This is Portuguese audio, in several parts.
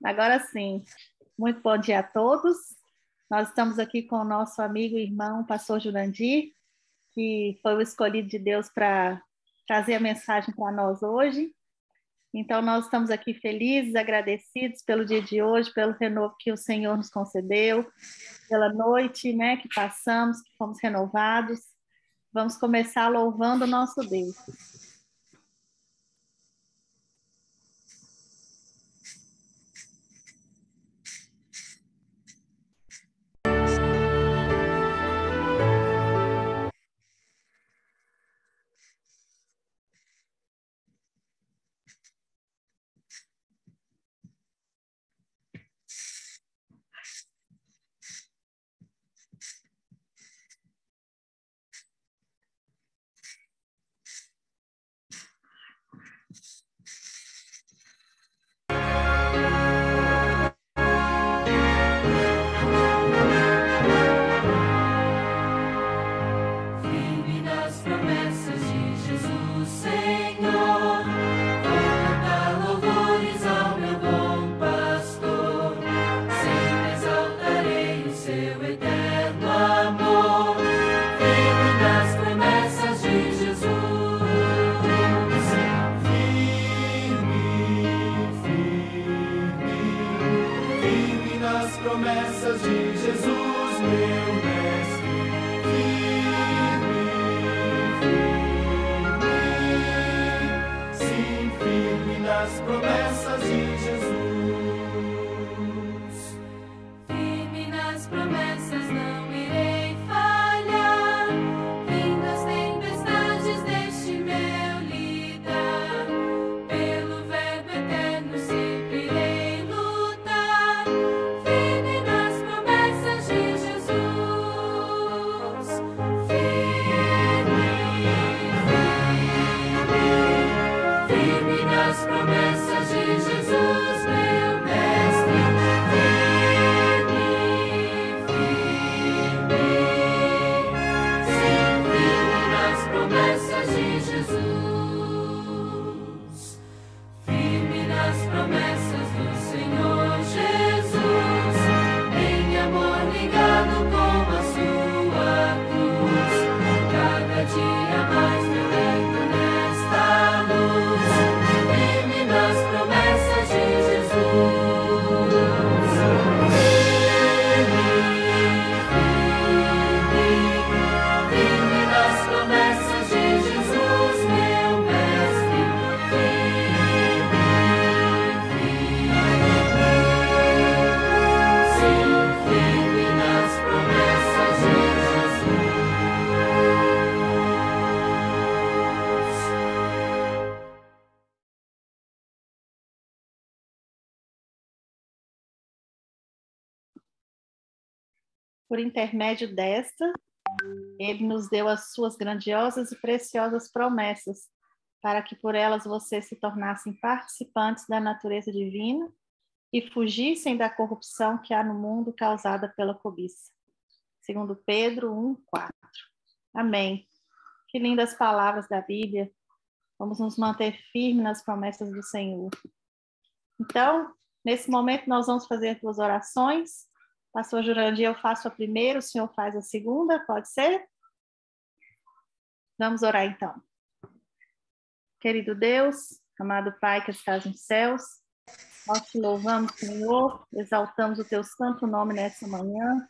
Agora sim, muito bom dia a todos. Nós estamos aqui com o nosso amigo e irmão, pastor Jurandir, que foi o escolhido de Deus para trazer a mensagem para nós hoje. Então, nós estamos aqui felizes, agradecidos pelo dia de hoje, pelo renovo que o Senhor nos concedeu, pela noite, né, que passamos, que fomos renovados. Vamos começar louvando o nosso Deus. Por intermédio desta, ele nos deu as suas grandiosas e preciosas promessas, para que por elas vocês se tornassem participantes da natureza divina e fugissem da corrupção que há no mundo causada pela cobiça. Segundo Pedro 1:4. Amém. Que lindas palavras da Bíblia. Vamos nos manter firmes nas promessas do Senhor. Então, nesse momento nós vamos fazer 2 orações. Pastor Jurandir, eu faço a primeira, o senhor faz a segunda, pode ser? Vamos orar então. Querido Deus, amado Pai que estás nos céus, nós te louvamos, Senhor, exaltamos o teu santo nome nessa manhã.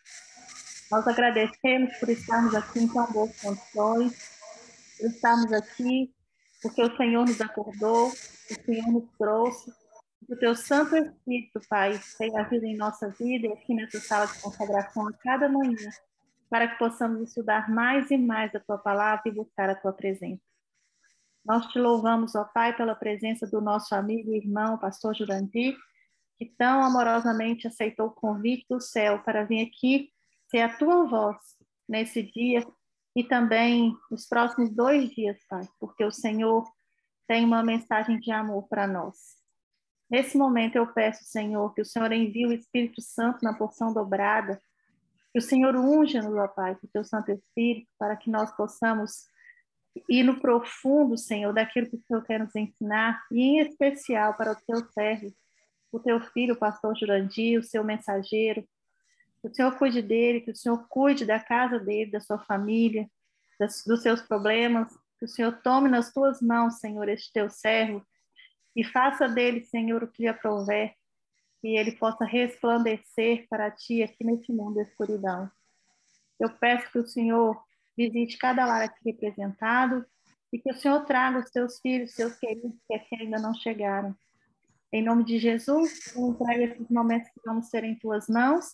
Nós agradecemos por estarmos aqui em tão boas condições, por estarmos aqui porque o Senhor nos acordou, o Senhor nos trouxe, que o teu Santo Espírito, Pai, tenha vida em nossa vida e aqui nessa sala de consagração a cada manhã, para que possamos estudar mais e mais a tua palavra e buscar a tua presença. Nós te louvamos, ó Pai, pela presença do nosso amigo e irmão, pastor Jurandir, que tão amorosamente aceitou o convite do céu para vir aqui ser a tua voz nesse dia e também nos próximos 2 dias, Pai, porque o Senhor tem uma mensagem de amor para nós. Nesse momento eu peço, Senhor, que o Senhor envie o Espírito Santo na porção dobrada, que o Senhor unja-nos, ó Pai, com o teu Santo Espírito, para que nós possamos ir no profundo, Senhor, daquilo que o Senhor quer nos ensinar, e em especial para o teu servo, o teu filho, o pastor Jurandir, o seu mensageiro. Que o Senhor cuide dele, que o Senhor cuide da casa dele, da sua família, dos seus problemas. Que o Senhor tome nas tuas mãos, Senhor, este teu servo e faça dele, Senhor, o que lhe aprouver, que ele possa resplandecer para ti aqui neste mundo de escuridão. Eu peço que o Senhor visite cada lar aqui representado e que o Senhor traga os teus filhos, seus queridos que aqui ainda não chegaram. Em nome de Jesus, eu entrego esses momentos que vamos ter em tuas mãos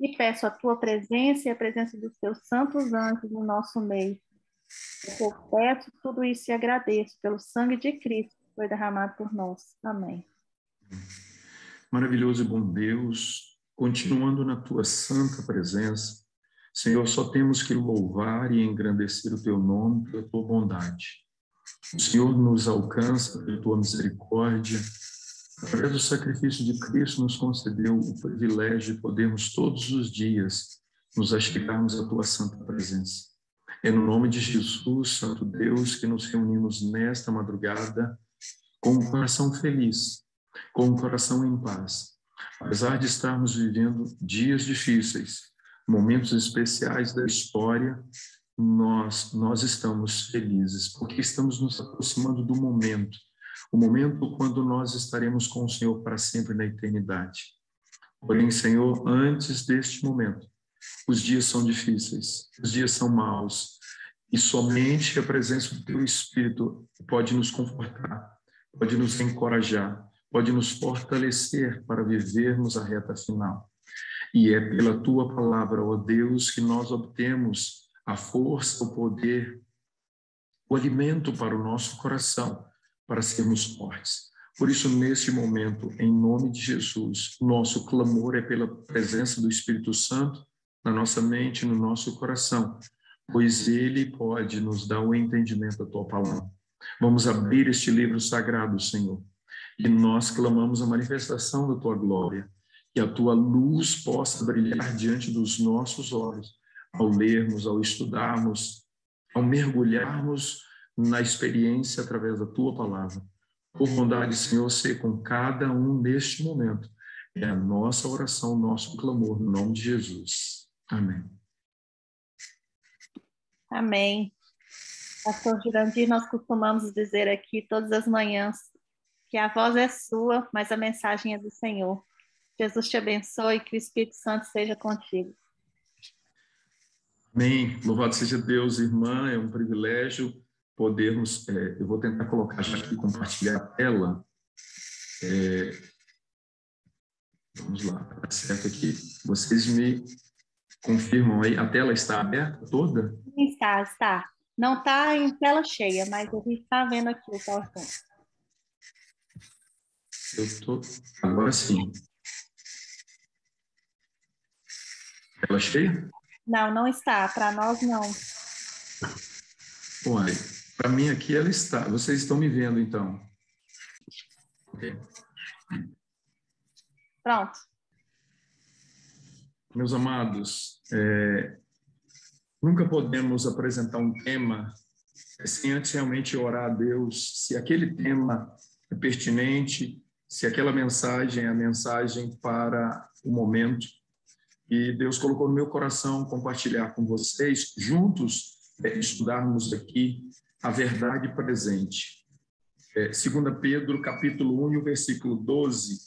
e peço a tua presença e a presença dos teus santos anjos no nosso meio. Eu peço tudo isso e agradeço pelo sangue de Cristo que foi derramado por nós. Amém. Maravilhoso e bom Deus, continuando na tua santa presença, Senhor, só temos que louvar e engrandecer o teu nome pela tua bondade. O Senhor nos alcança pela tua misericórdia. Através do sacrifício de Cristo, nos concedeu o privilégio de podermos todos os dias nos achegarmos à tua santa presença. É no nome de Jesus, Santo Deus, que nos reunimos nesta madrugada com um coração feliz, com um coração em paz. Apesar de estarmos vivendo dias difíceis, momentos especiais da história, nós estamos felizes, porque estamos nos aproximando do momento, o momento quando nós estaremos com o Senhor para sempre na eternidade. Porém, Senhor, antes deste momento, os dias são difíceis, os dias são maus, e somente a presença do Teu Espírito pode nos confortar, pode nos encorajar, pode nos fortalecer para vivermos a reta final. E é pela Tua palavra, ó Deus, que nós obtemos a força, o poder, o alimento para o nosso coração, para sermos fortes. Por isso, neste momento, em nome de Jesus, nosso clamor é pela presença do Espírito Santo na nossa mente, no nosso coração, pois Ele pode nos dar o entendimento da Tua palavra. Vamos abrir este livro sagrado, Senhor, e nós clamamos a manifestação da Tua glória, que a Tua luz possa brilhar diante dos nossos olhos, ao lermos, ao estudarmos, ao mergulharmos na experiência através da Tua palavra. Por bondade, Senhor, ser com cada um neste momento. É a nossa oração, nosso clamor, no nome de Jesus. Amém. Amém. Pastor Jurandir, nós costumamos dizer aqui todas as manhãs que a voz é sua, mas a mensagem é do Senhor. Jesus te abençoe e que o Espírito Santo seja contigo. Amém. Louvado seja Deus, irmã. É um privilégio podermos... eu vou tentar colocar já aqui, compartilhar a tela. Vamos lá, tá certo aqui. Vocês me confirmam aí, a tela está aberta toda? Está. Não está em tela cheia, mas a gente está vendo aqui o PowerPoint. Agora sim. Tela cheia? Não está. Para nós, não. Olha, para mim aqui ela está. Vocês estão me vendo, então? Ok. Pronto. Meus amados, nunca podemos apresentar um tema sem antes realmente orar a Deus se aquele tema é pertinente, se aquela mensagem é a mensagem para o momento. E Deus colocou no meu coração compartilhar com vocês, juntos, estudarmos aqui a verdade presente. 2 Pedro, capítulo 1, e o versículo 12,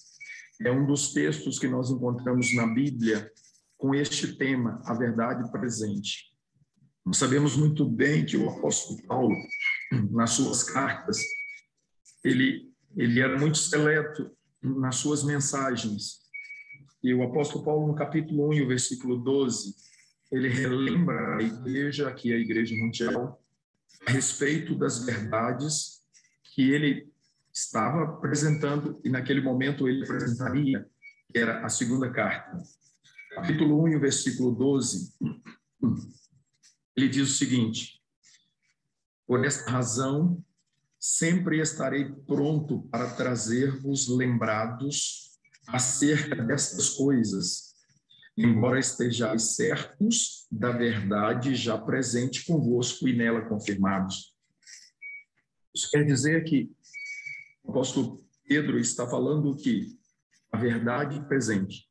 é um dos textos que nós encontramos na Bíblia com este tema, a verdade presente. Nós sabemos muito bem que o apóstolo Paulo, nas suas cartas, ele era muito seleto nas suas mensagens. E o apóstolo Paulo, no capítulo 1 e o versículo 12, ele relembra a igreja, aqui a Igreja Mundial, a respeito das verdades que ele estava apresentando e naquele momento ele apresentaria, que era a segunda carta. Capítulo 1 e o versículo 12, ele diz o seguinte: por esta razão, sempre estarei pronto para trazer-vos lembrados acerca destas coisas, embora estejais certos da verdade já presente convosco e nela confirmados. Isso quer dizer que o apóstolo Pedro está falando que a verdade presente.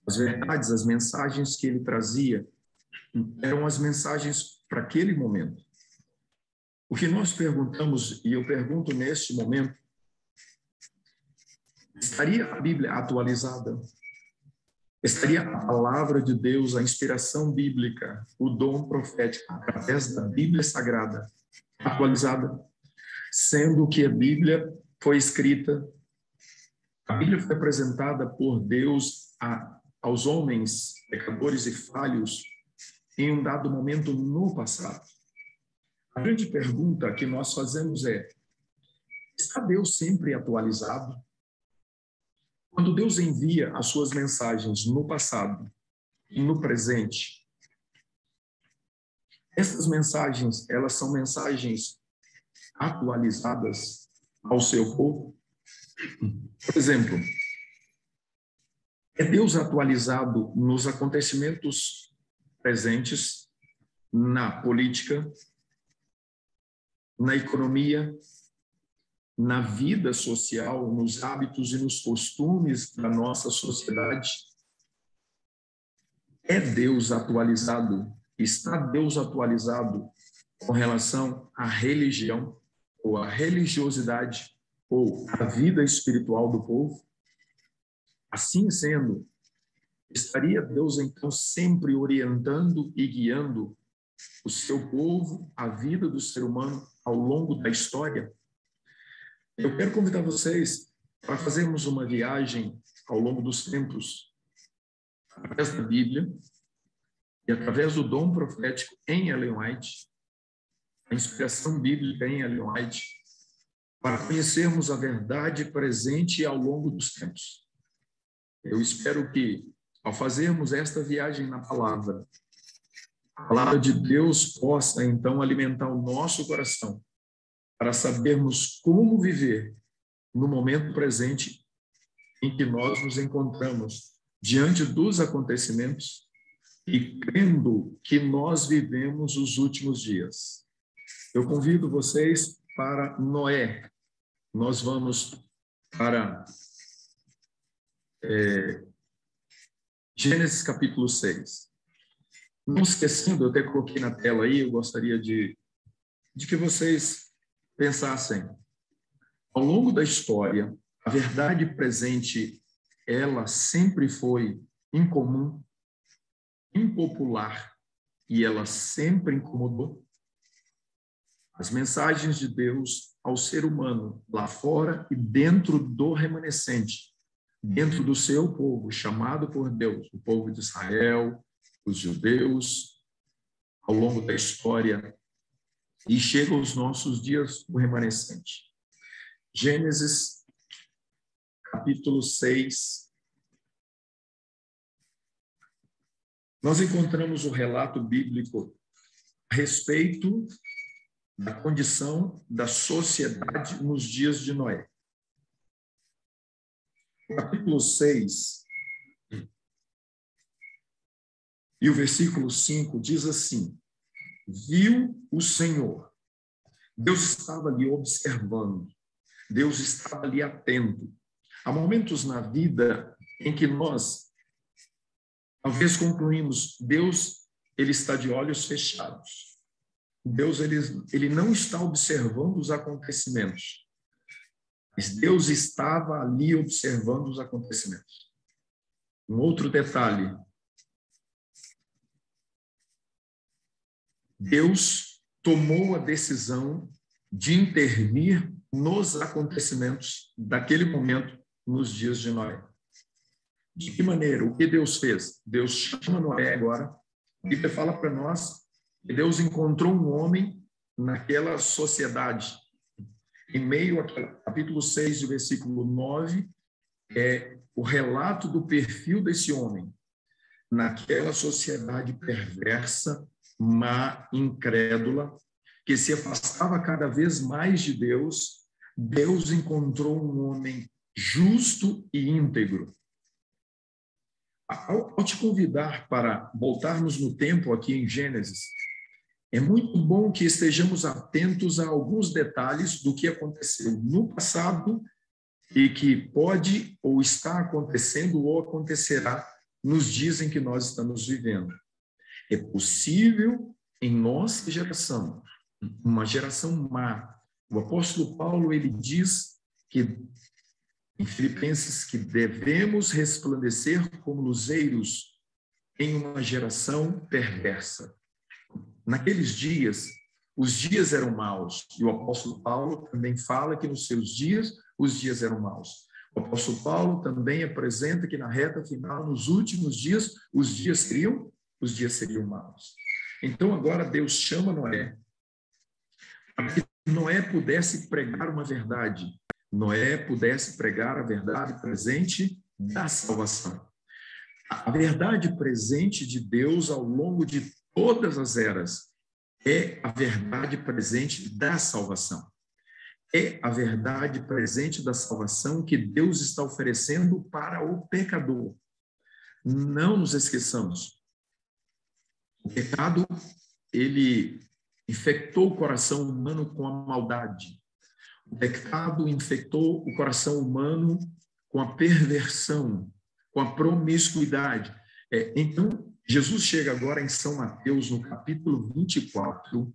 As verdades, as mensagens que ele trazia eram as mensagens para aquele momento. O que nós perguntamos, e eu pergunto neste momento, estaria a Bíblia atualizada? Estaria a palavra de Deus, a inspiração bíblica, o dom profético, através da Bíblia Sagrada, atualizada? Sendo que a Bíblia foi escrita, a Bíblia foi apresentada por Deus aos homens pecadores e falhos em um dado momento no passado. A grande pergunta que nós fazemos é: está Deus sempre atualizado? Quando Deus envia as suas mensagens no passado e no presente, essas mensagens, elas são mensagens atualizadas ao seu povo? Por exemplo, é Deus atualizado nos acontecimentos presentes, na política, na economia, na vida social, nos hábitos e nos costumes da nossa sociedade? É Deus atualizado? Está Deus atualizado com relação à religião, ou à religiosidade, ou à vida espiritual do povo? Assim sendo, estaria Deus então sempre orientando e guiando o seu povo, a vida do ser humano ao longo da história? Eu quero convidar vocês para fazermos uma viagem ao longo dos tempos, através da Bíblia e através do dom profético em Ellen White, a inspiração bíblica em Ellen White, para conhecermos a verdade presente ao longo dos tempos. Eu espero que, ao fazermos esta viagem na palavra, a palavra de Deus possa, então, alimentar o nosso coração para sabermos como viver no momento presente em que nós nos encontramos diante dos acontecimentos e crendo que nós vivemos os últimos dias. Eu convido vocês para Noé. Nós vamos para Gênesis capítulo 6. Não esquecendo, eu até coloquei na tela aí, eu gostaria de que vocês pensassem. Ao longo da história, a verdade presente, ela sempre foi incomum, impopular, e ela sempre incomodou. As mensagens de Deus ao ser humano, lá fora e dentro do remanescente, dentro do seu povo, chamado por Deus, o povo de Israel, os judeus, ao longo da história, e chega aos nossos dias o remanescente. Gênesis, capítulo 6. Nós encontramos o relato bíblico a respeito da condição da sociedade nos dias de Noé. Capítulo 6, e o versículo 5 diz assim: viu o Senhor. Deus estava ali observando. Deus estava ali atento. Há momentos na vida em que nós, talvez concluímos, Deus, ele está de olhos fechados. Deus, ele não está observando os acontecimentos. Mas Deus estava ali observando os acontecimentos. Um outro detalhe. Deus tomou a decisão de intervir nos acontecimentos daquele momento, nos dias de Noé. De que maneira? O que Deus fez? Deus chama Noé agora. A Bíblia fala para nós que Deus encontrou um homem naquela sociedade. Em meio ao capítulo 6, versículo 9, é o relato do perfil desse homem. Naquela sociedade perversa, má, incrédula, que se afastava cada vez mais de Deus, Deus encontrou um homem justo e íntegro. Ao te convidar para voltarmos no tempo aqui em Gênesis, é muito bom que estejamos atentos a alguns detalhes do que aconteceu no passado e que pode ou está acontecendo ou acontecerá nos dias em que nós estamos vivendo. É possível em nossa geração, uma geração má. O apóstolo Paulo, ele diz que em Filipenses que devemos resplandecer como luzeiros em uma geração perversa. Naqueles dias, os dias eram maus, e o apóstolo Paulo também fala que nos seus dias, os dias eram maus. O apóstolo Paulo também apresenta que na reta final, nos últimos dias, os dias seriam maus. Então agora Deus chama Noé para que Noé pudesse pregar uma verdade. Noé pudesse pregar a verdade presente da salvação. A verdade presente de Deus ao longo de todas as eras é a verdade presente da salvação. É a verdade presente da salvação que Deus está oferecendo para o pecador. Não nos esqueçamos. O pecado, ele infectou o coração humano com a maldade. O pecado infectou o coração humano com a perversão, com a promiscuidade. Então, Jesus chega agora em São Mateus, no capítulo 24,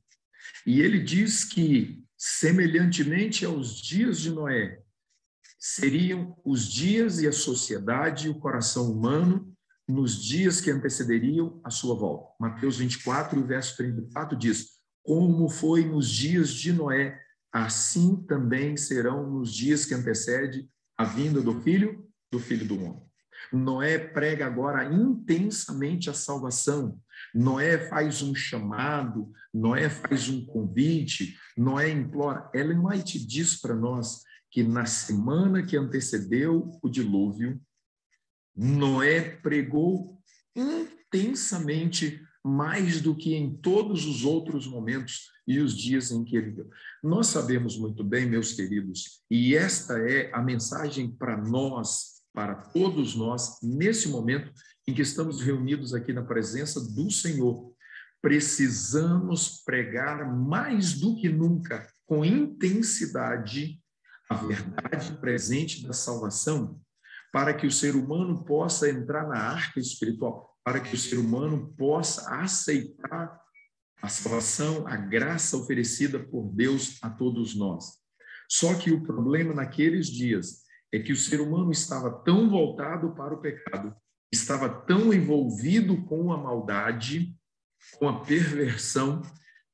e ele diz que, semelhantemente aos dias de Noé, seriam os dias e a sociedade e o coração humano nos dias que antecederiam a sua volta. Mateus 24, verso 34 diz: como foi nos dias de Noé, assim também serão nos dias que antecedem a vinda do Filho do Homem. Noé prega agora intensamente a salvação. Noé faz um chamado, Noé faz um convite, Noé implora. Ellen White diz para nós que na semana que antecedeu o dilúvio, Noé pregou intensamente mais do que em todos os outros momentos e os dias em que ele viveu. Nós sabemos muito bem, meus queridos, e esta é a mensagem para nós, para todos nós, nesse momento em que estamos reunidos aqui na presença do Senhor. Precisamos pregar mais do que nunca, com intensidade, a verdade presente da salvação, para que o ser humano possa entrar na arca espiritual, para que o ser humano possa aceitar a salvação, a graça oferecida por Deus a todos nós. Só que o problema naqueles dias é que o ser humano estava tão voltado para o pecado, estava tão envolvido com a maldade, com a perversão,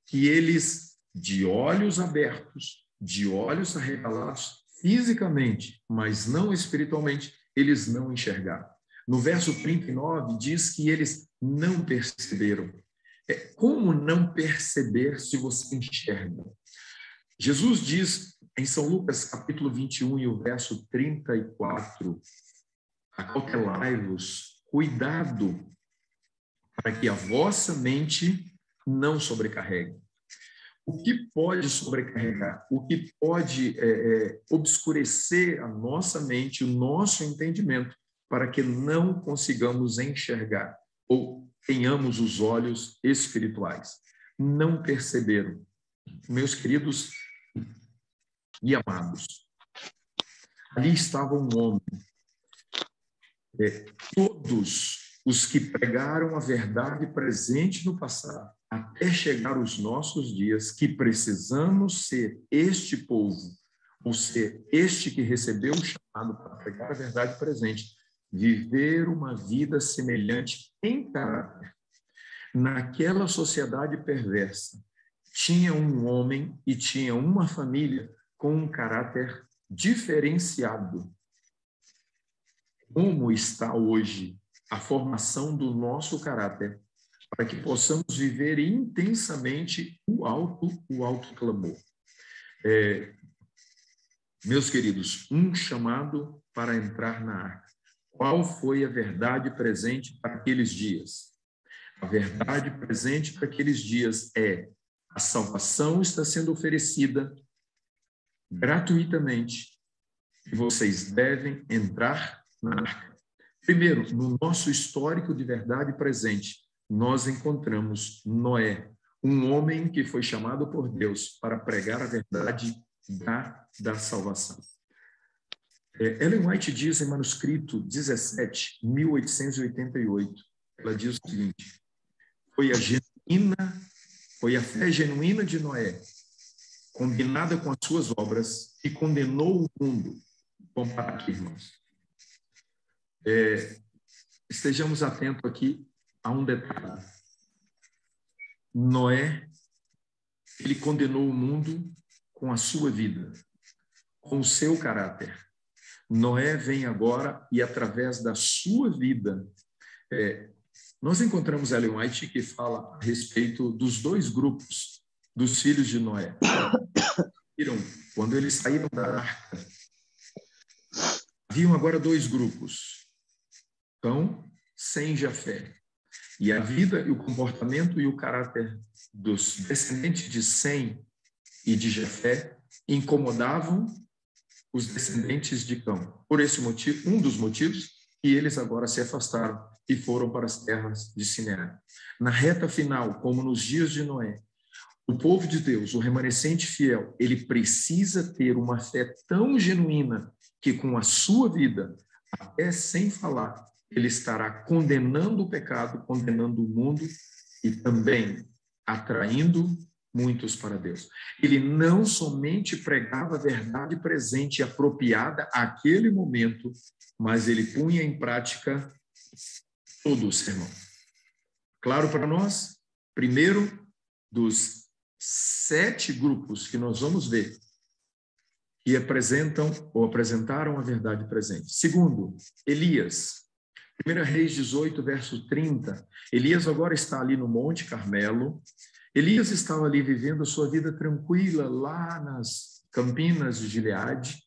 que eles, de olhos abertos, de olhos arregalados, fisicamente, mas não espiritualmente, eles não enxergaram. No verso 39 diz que eles não perceberam. Como não perceber se você enxerga? Jesus diz em São Lucas, capítulo 21 e o verso 34, acautelai-vos, cuidado, para que a vossa mente não sobrecarregue. O que pode sobrecarregar? O que pode obscurecer a nossa mente, o nosso entendimento, para que não consigamos enxergar ou tenhamos os olhos espirituais? Não perceberam. Meus queridos e amados, ali estava um homem. Todos os que pregaram a verdade presente no passado, até chegar os nossos dias, que precisamos ser este povo, ou ser este que recebeu o chamado para pregar a verdade presente, viver uma vida semelhante em caráter. Naquela sociedade perversa, tinha um homem e tinha uma família com um caráter diferenciado. Como está hoje a formação do nosso caráter, para que possamos viver intensamente o alto clamor. Meus queridos, um chamado para entrar na arca. Qual foi a verdade presente para aqueles dias? A verdade presente para aqueles dias é: a salvação está sendo oferecida gratuitamente e vocês devem entrar na arca. Primeiro, no nosso histórico de verdade presente, nós encontramos Noé, um homem que foi chamado por Deus para pregar a verdade da salvação. Ellen White diz em manuscrito 17, 1888, ela diz o seguinte: foi a fé genuína de Noé, combinada com as suas obras, que condenou o mundo. Vamos parar aqui, irmãos. Estejamos atentos aqui a um detalhe. Noé, ele condenou o mundo com a sua vida, com o seu caráter. Noé vem agora e, através da sua vida, nós encontramos Ellen White que fala a respeito dos dois grupos dos filhos de Noé. Quando eles saíram da arca, haviam agora dois grupos, Cão, Sem e Jafé. E a vida e o comportamento e o caráter dos descendentes de Sem e de Jafé incomodavam os descendentes de Cão. Por esse motivo, um dos motivos, e eles agora se afastaram e foram para as terras de Siné. Na reta final, como nos dias de Noé, o povo de Deus, o remanescente fiel, ele precisa ter uma fé tão genuína que com a sua vida, até sem falar, ele estará condenando o pecado, condenando o mundo e também atraindo muitos para Deus. Ele não somente pregava a verdade presente e apropriada àquele momento, mas ele punha em prática todo o sermão. Claro para nós? Primeiro, dos 7 grupos que nós vamos ver, que apresentam ou apresentaram a verdade presente. Segundo, Elias. 1 Reis 18, verso 30. Elias agora está ali no Monte Carmelo. Elias estava ali vivendo a sua vida tranquila lá nas campinas de Gileade,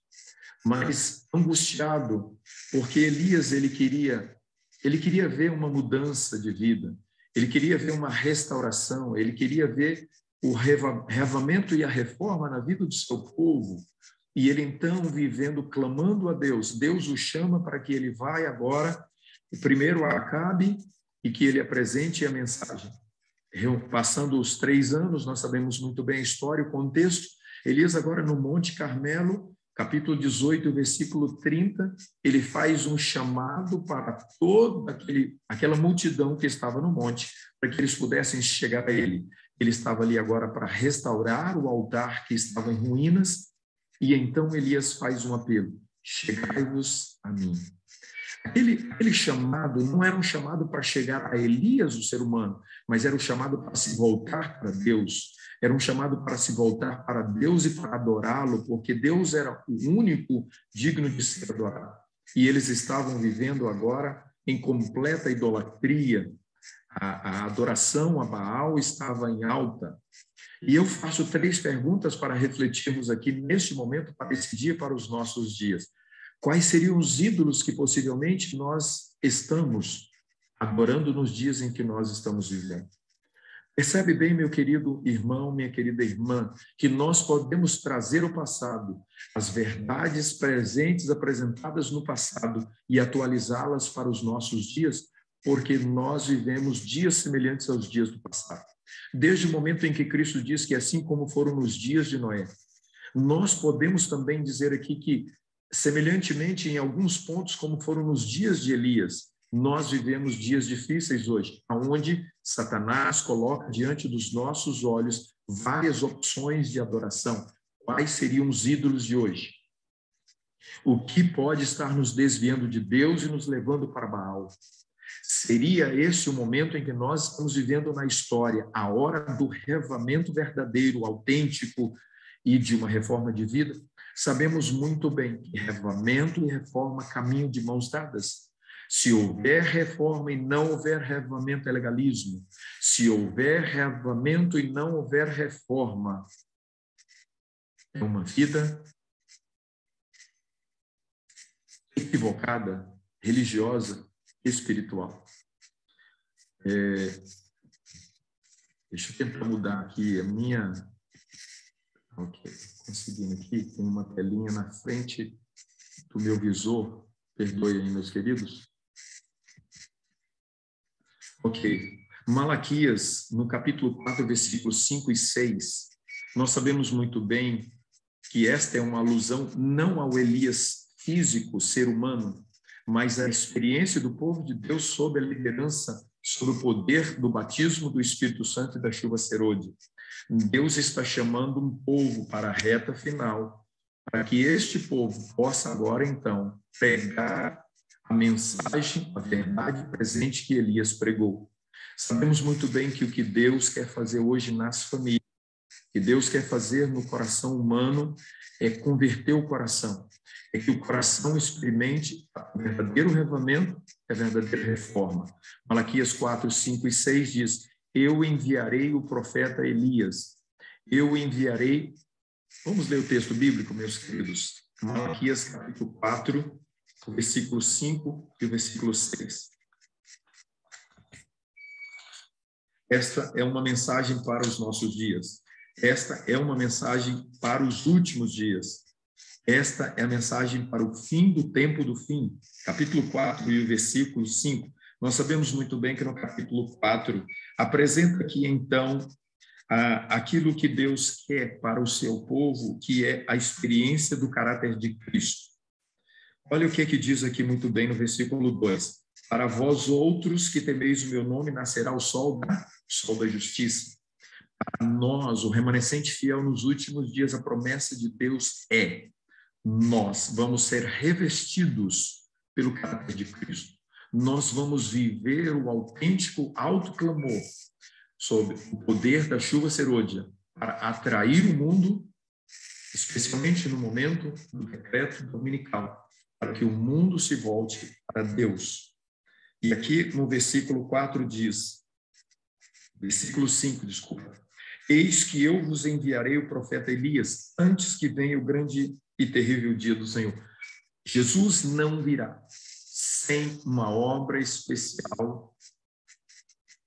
mas angustiado, porque Elias ele queria ver uma mudança de vida, ele queria ver uma restauração, ele queria ver o reavamento e a reforma na vida do seu povo. E ele então vivendo, clamando a Deus, Deus o chama para que ele vá agora primeiro a Acabe e que ele apresente a mensagem. Passando os 3 anos, nós sabemos muito bem a história, o contexto. Elias agora no Monte Carmelo, capítulo 18, versículo 30, ele faz um chamado para toda aquela multidão que estava no monte, para que eles pudessem chegar a ele. Ele estava ali agora para restaurar o altar que estava em ruínas, e então Elias faz um apelo: chegai-vos a mim. Aquele chamado não era um chamado para chegar a Elias, o ser humano, mas era um chamado para se voltar para Deus. Era um chamado para se voltar para Deus e para adorá-lo, porque Deus era o único digno de ser adorado. E eles estavam vivendo agora em completa idolatria. A adoração a Baal estava em alta. E eu faço 3 perguntas para refletirmos aqui neste momento, para esse dia, para os nossos dias. Quais seriam os ídolos que possivelmente nós estamos adorando nos dias em que nós estamos vivendo? Percebe bem, meu querido irmão, minha querida irmã, que nós podemos trazer ao passado as verdades presentes apresentadas no passado e atualizá-las para os nossos dias, porque nós vivemos dias semelhantes aos dias do passado. Desde o momento em que Cristo diz que assim como foram nos dias de Noé, nós podemos também dizer aqui que semelhantemente, em alguns pontos, como foram nos dias de Elias, nós vivemos dias difíceis hoje, onde Satanás coloca diante dos nossos olhos várias opções de adoração. Quais seriam os ídolos de hoje? O que pode estar nos desviando de Deus e nos levando para Baal? Seria esse o momento em que nós estamos vivendo na história, a hora do reavamento verdadeiro, autêntico e de uma reforma de vida? Sabemos muito bem que reavamento e reforma caminham de mãos dadas. Se houver reforma e não houver reavamento, é legalismo. Se houver reavamento e não houver reforma, é uma vida equivocada, religiosa, espiritual. Deixa eu tentar mudar aqui a minha... Ok, conseguindo aqui, tem uma telinha na frente do meu visor. Perdoe aí, meus queridos. Ok. Malaquias, no capítulo 4, versículos 5 e 6, nós sabemos muito bem que esta é uma alusão não ao Elias físico, ser humano, mas a experiência do povo de Deus sob a liderança, sob o poder do batismo do Espírito Santo e da chuva serôdia. Deus está chamando um povo para a reta final, para que este povo possa agora, então, pegar a mensagem, a verdade presente que Elias pregou. Sabemos muito bem que o que Deus quer fazer hoje nas famílias, que Deus quer fazer no coração humano, é converter o coração, é que o coração experimente o verdadeiro revivamento, a verdadeira reforma. Malaquias 4, 5 e 6 diz: eu enviarei o profeta Elias, eu enviarei... Vamos ler o texto bíblico, meus queridos. Malaquias capítulo 4, o versículo 5 e o versículo 6. Esta é uma mensagem para os nossos dias. Esta é uma mensagem para os últimos dias. Esta é a mensagem para o fim do tempo do fim. Capítulo 4 e o versículo 5. Nós sabemos muito bem que no capítulo 4 apresenta aqui, então, aquilo que Deus quer para o seu povo, que é a experiência do caráter de Cristo. Olha o que diz aqui muito bem no versículo 2. Para vós outros que temeis o meu nome, nascerá o sol da justiça. Para nós, o remanescente fiel nos últimos dias, a promessa de Deus é: nós vamos ser revestidos pelo caráter de Cristo. Nós vamos viver o autêntico autoclamor sob o poder da chuva serôdia para atrair o mundo, especialmente no momento do decreto dominical, para que o mundo se volte para Deus. E aqui no versículo 4 diz, versículo 5, desculpa: eis que eu vos enviarei o profeta Elias, antes que venha o grande e terrível dia do Senhor. Jesus não virá sem uma obra especial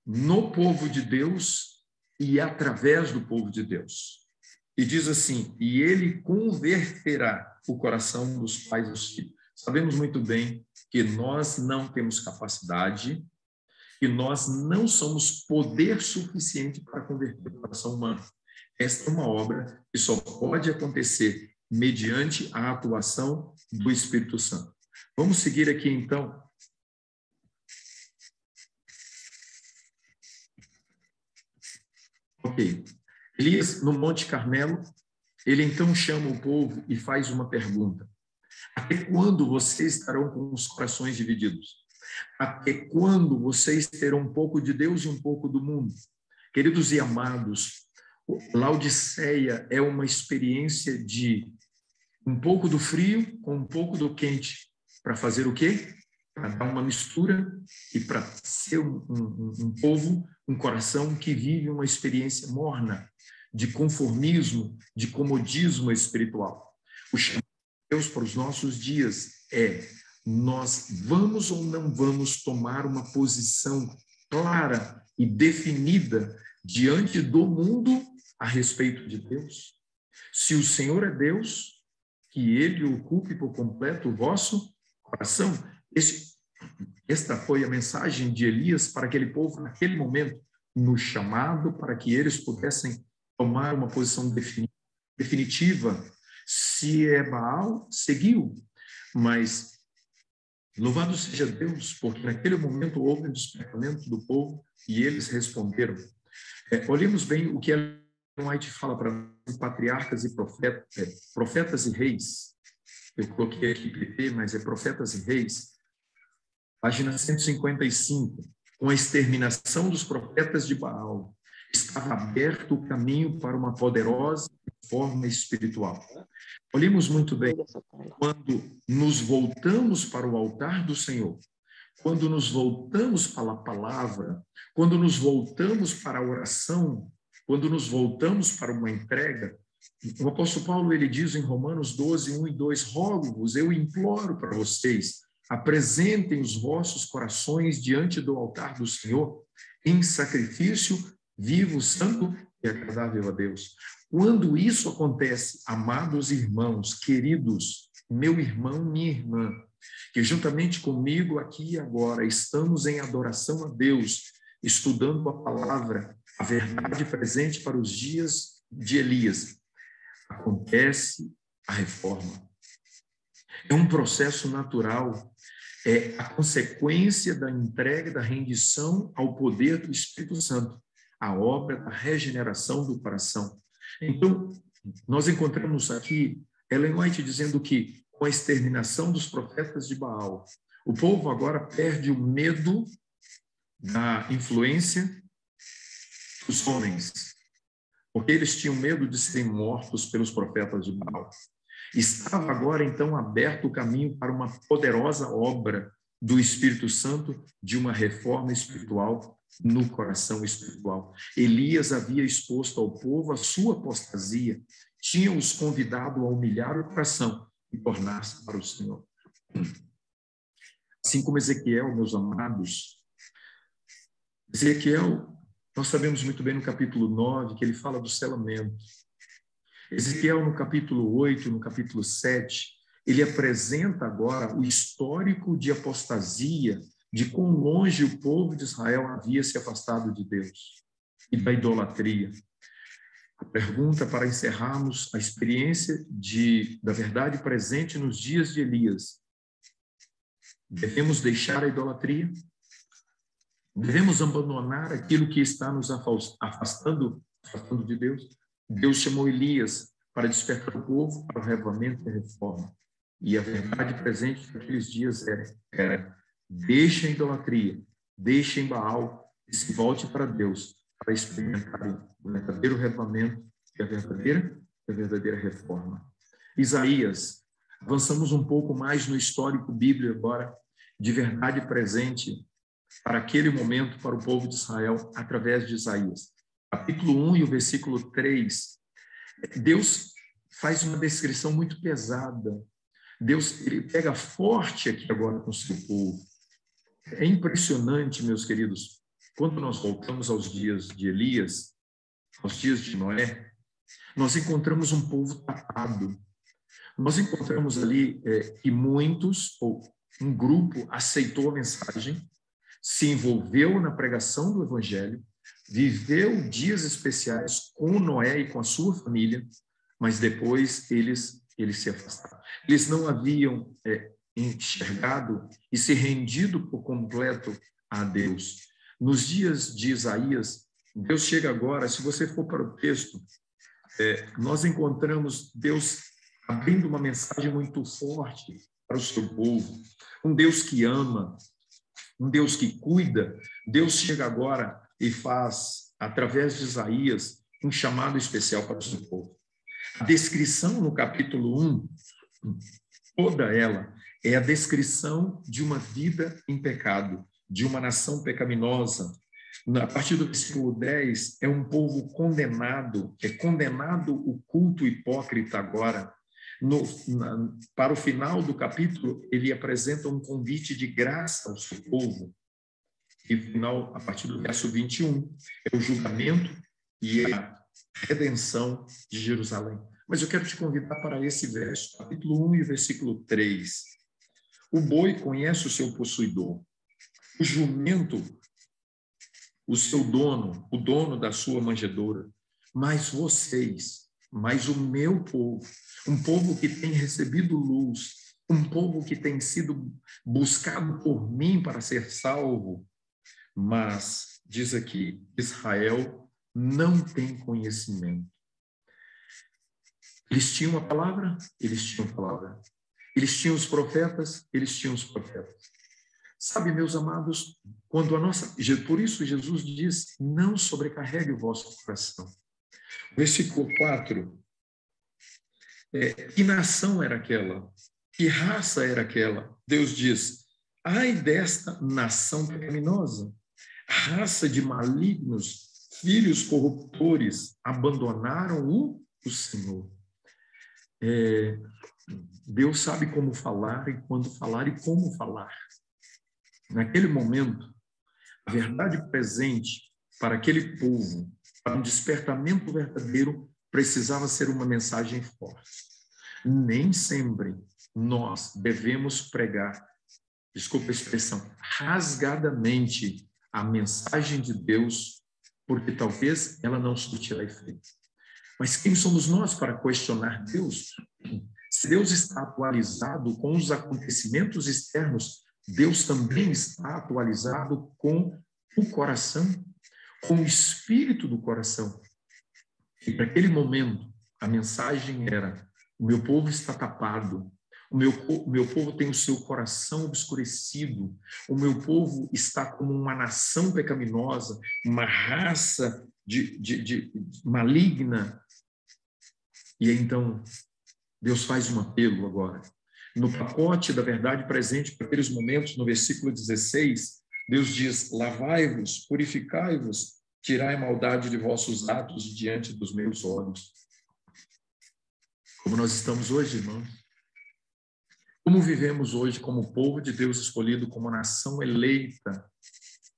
no povo de Deus e através do povo de Deus. E diz assim: e ele converterá o coração dos pais aos filhos. Sabemos muito bem que nós não temos capacidade, que nós não somos poder suficiente para converter o coração humano. Esta é uma obra que só pode acontecer mediante a atuação do Espírito Santo. Vamos seguir aqui, então. Ok. Elias, no Monte Carmelo, ele então chama o povo e faz uma pergunta: até quando vocês estarão com os corações divididos? Até quando vocês terão um pouco de Deus e um pouco do mundo? Queridos e amados, Laodiceia é uma experiência de um pouco do frio com um pouco do quente. Para fazer o quê? Para dar uma mistura e para ser um povo, um coração que vive uma experiência morna, de conformismo, de comodismo espiritual. O chamado de Deus para os nossos dias é: nós vamos ou não vamos tomar uma posição clara e definida diante do mundo a respeito de Deus? Se o Senhor é Deus, que Ele ocupe por completo o vosso coração. Esta foi a mensagem de Elias para aquele povo naquele momento, no chamado para que eles pudessem tomar uma posição definitiva. Se é Baal, seguiu, mas louvado seja Deus, porque naquele momento houve um despertamento do povo e eles responderam. Olhemos bem o que Ellen White fala para patriarcas e profetas e reis. Eu coloquei aqui PP, mas é profetas e reis. Página 155. Com a exterminação dos profetas de Baal, estava aberto o caminho para uma poderosa reforma espiritual. Olhemos muito bem, quando nos voltamos para o altar do Senhor, quando nos voltamos para a palavra, quando nos voltamos para a oração, quando nos voltamos para uma entrega, o apóstolo Paulo, ele diz em Romanos 12, 1 e 2, rogo-vos, eu imploro para vocês, apresentem os vossos corações diante do altar do Senhor em sacrifício vivo, santo e agradável a Deus. Quando isso acontece, amados irmãos, queridos, meu irmão, minha irmã, que juntamente comigo aqui e agora estamos em adoração a Deus, estudando a palavra, a verdade presente para os dias de Elias, acontece a reforma. É um processo natural, é a consequência da entrega, da rendição ao poder do Espírito Santo, a obra da regeneração do coração. Então, nós encontramos aqui Ellen White dizendo que, com a exterminação dos profetas de Baal, o povo agora perde o medo da influência dos homens, porque eles tinham medo de serem mortos pelos profetas de Baal. Estava agora, então, aberto o caminho para uma poderosa obra do Espírito Santo, de uma reforma espiritual no coração espiritual. Elias havia exposto ao povo a sua apostasia, tinha-os convidado a humilhar o coração e tornar-se para o Senhor. Assim como Ezequiel, meus amados, Ezequiel, nós sabemos muito bem no capítulo 9 que ele fala do selamento. Ezequiel, no capítulo 8, no capítulo 7, ele apresenta agora o histórico de apostasia, de quão longe o povo de Israel havia se afastado de Deus e da idolatria. A pergunta para encerrarmos a experiência da verdade presente nos dias de Elias: devemos deixar a idolatria? Devemos abandonar aquilo que está nos afastando de Deus? Deus chamou Elias para despertar o povo para o reavivamento e a reforma. E a verdade presente naqueles dias era: deixem a idolatria, deixem Baal e se volte para Deus para experimentarem o verdadeiro reavivamento e a verdadeira reforma. Isaías, avançamos um pouco mais no histórico bíblico agora, de verdade presente para aquele momento, para o povo de Israel, através de Isaías. Capítulo 1 e o versículo 3, Deus faz uma descrição muito pesada. Deus, ele pega forte aqui agora com o seu povo. É impressionante, meus queridos, quando nós voltamos aos dias de Elias, aos dias de Noé, nós encontramos um povo tapado. Nós encontramos ali que muitos, ou um grupo, aceitou a mensagem, se envolveu na pregação do Evangelho, viveu dias especiais com Noé e com a sua família, mas depois eles se afastaram. Eles não haviam enxergado e se rendido por completo a Deus. Nos dias de Isaías, Deus chega agora, se você for para o texto, nós encontramos Deus abrindo uma mensagem muito forte para o seu povo. Um Deus que ama, um Deus que cuida. Deus chega agora e faz, através de Isaías, um chamado especial para o seu povo. A descrição no capítulo 1, toda ela, é a descrição de uma vida em pecado, de uma nação pecaminosa. A partir do versículo 10, é um povo condenado, é condenado o culto hipócrita agora. Para o final do capítulo, ele apresenta um convite de graça ao seu povo. E o final, a partir do verso 21, é o julgamento e a redenção de Jerusalém. Mas eu quero te convidar para esse verso, capítulo 1 e versículo 3. O boi conhece o seu possuidor, o jumento, o seu dono, o dono da sua manjedoura, mas vocês, mas o meu povo, um povo que tem recebido luz, um povo que tem sido buscado por mim para ser salvo, mas, diz aqui, Israel não tem conhecimento. Eles tinham a palavra? Eles tinham a palavra. Eles tinham os profetas? Eles tinham os profetas. Sabe, meus amados, por isso Jesus diz, não sobrecarregue o vosso coração. Versículo 4, que nação era aquela? Que raça era aquela? Deus diz, ai desta nação pecaminosa, raça de malignos, filhos corruptores, abandonaram o Senhor. Deus sabe como falar e quando falar e como falar. Naquele momento, a verdade presente para aquele povo, para um despertamento verdadeiro, precisava ser uma mensagem forte. Nem sempre nós devemos pregar, desculpa a expressão, rasgadamente a mensagem de Deus, porque talvez ela não surtirá efeito. Mas quem somos nós para questionar Deus? Se Deus está atualizado com os acontecimentos externos, Deus também está atualizado com o coração, com o espírito do coração. E para aquele momento, a mensagem era: o meu povo está tapado, o meu povo tem o seu coração obscurecido, o meu povo está como uma nação pecaminosa, uma raça maligna. E então, Deus faz um apelo agora. No pacote da verdade presente para aqueles momentos, no versículo 16, Deus diz: lavai-vos, purificai-vos, tirai a maldade de vossos atos diante dos meus olhos. Como nós estamos hoje, irmãos? Como vivemos hoje como povo de Deus escolhido, como nação eleita,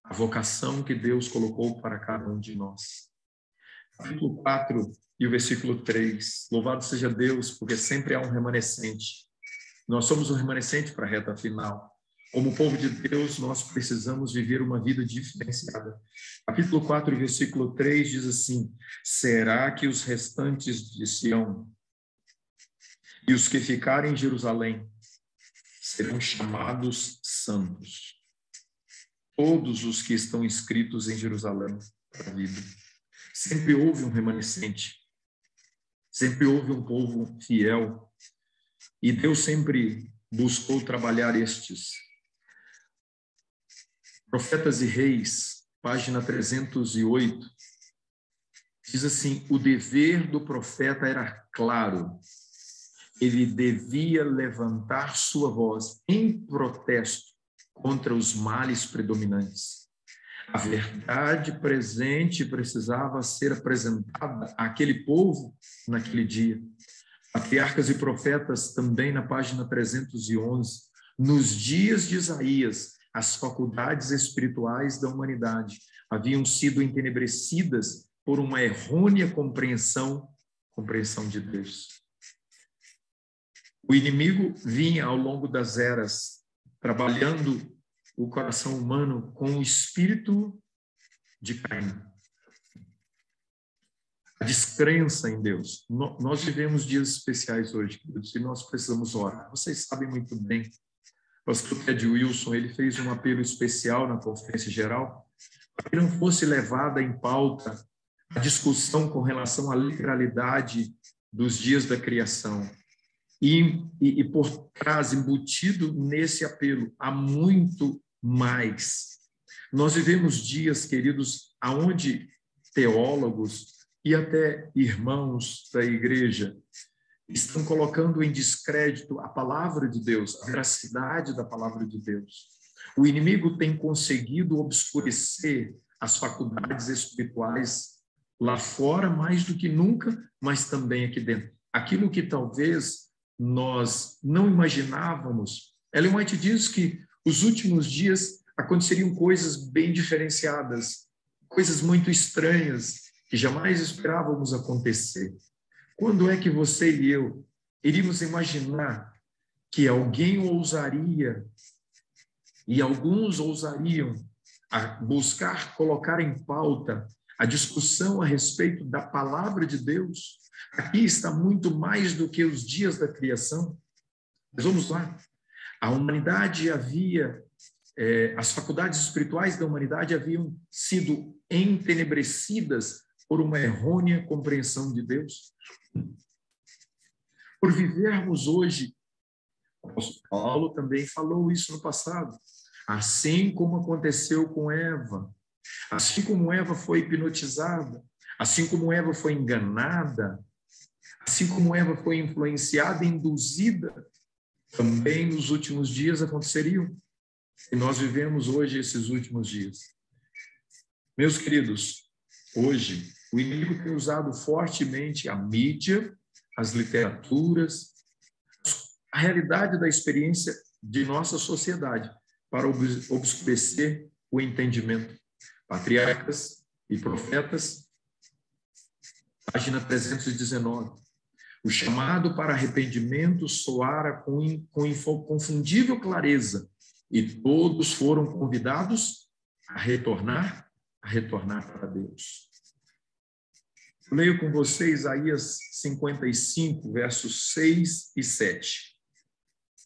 a vocação que Deus colocou para cada um de nós? Capítulo 4 e o versículo 3. Louvado seja Deus, porque sempre há um remanescente. Nós somos um remanescente para a reta final. Como povo de Deus, nós precisamos viver uma vida diferenciada. Capítulo 4, versículo 3 diz assim: será que os restantes de Sião e os que ficarem em Jerusalém serão chamados santos? Todos os que estão inscritos em Jerusalém para a vida. Sempre houve um remanescente, sempre houve um povo fiel, e Deus sempre buscou trabalhar estes. Profetas e Reis, página 308, diz assim: o dever do profeta era claro, ele devia levantar sua voz em protesto contra os males predominantes. A verdade presente precisava ser apresentada àquele povo naquele dia. Patriarcas e profetas, também na página 311, nos dias de Isaías, as faculdades espirituais da humanidade haviam sido entenebrecidas por uma errônea compreensão de Deus. O inimigo vinha ao longo das eras, trabalhando o coração humano com o espírito de Caim. A descrença em Deus. Nós vivemos dias especiais hoje, queridos, e nós precisamos orar. Vocês sabem muito bem. O pastor Ted Wilson, ele fez um apelo especial na Conferência Geral para que não fosse levada em pauta a discussão com relação à literalidade dos dias da criação. E por trás, embutido nesse apelo, há muito mais. Nós vivemos dias, queridos, aonde teólogos e até irmãos da igreja estão colocando em descrédito a palavra de Deus, a veracidade da palavra de Deus. O inimigo tem conseguido obscurecer as faculdades espirituais lá fora mais do que nunca, mas também aqui dentro. Aquilo que talvez nós não imaginávamos. Ellen White diz que os últimos dias aconteceriam coisas bem diferenciadas, coisas muito estranhas que jamais esperávamos acontecer. Quando é que você e eu iríamos imaginar que alguém ousaria, e alguns ousariam, a buscar colocar em pauta a discussão a respeito da palavra de Deus? Aqui está muito mais do que os dias da criação. Mas vamos lá. A humanidade havia, as faculdades espirituais da humanidade haviam sido entenebrecidas por uma errônea compreensão de Deus. Por vivermos hoje, o apóstolo Paulo também falou isso no passado, assim como aconteceu com Eva, assim como Eva foi hipnotizada, assim como Eva foi enganada, assim como Eva foi influenciada e induzida, também nos últimos dias aconteceriam. E nós vivemos hoje esses últimos dias. Meus queridos, hoje o inimigo tem usado fortemente a mídia, as literaturas, a realidade da experiência de nossa sociedade para obscurecer o entendimento. Patriarcas e profetas, página 319. O chamado para arrependimento soara com inconfundível clareza, e todos foram convidados a retornar para Deus. Eu leio com você Isaías 55, versos 6 e 7.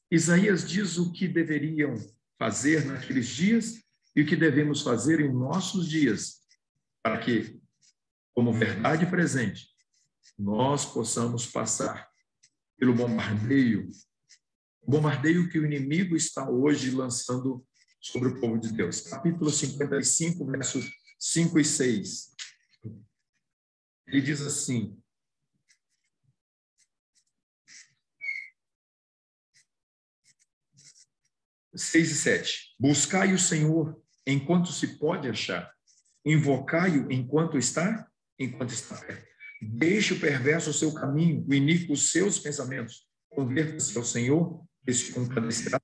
Isaías diz o que deveriam fazer naqueles dias e o que devemos fazer em nossos dias, para que, como verdade presente, nós possamos passar pelo bombardeio, o bombardeio que o inimigo está hoje lançando sobre o povo de Deus. Capítulo 55, versos 5 e 6. Ele diz assim: (6 e 7). Buscai o Senhor enquanto se pode achar. Invocai-o enquanto está perto. Deixe o perverso o seu caminho, o iníquo os seus pensamentos. Converta-se ao Senhor, este compadecerá,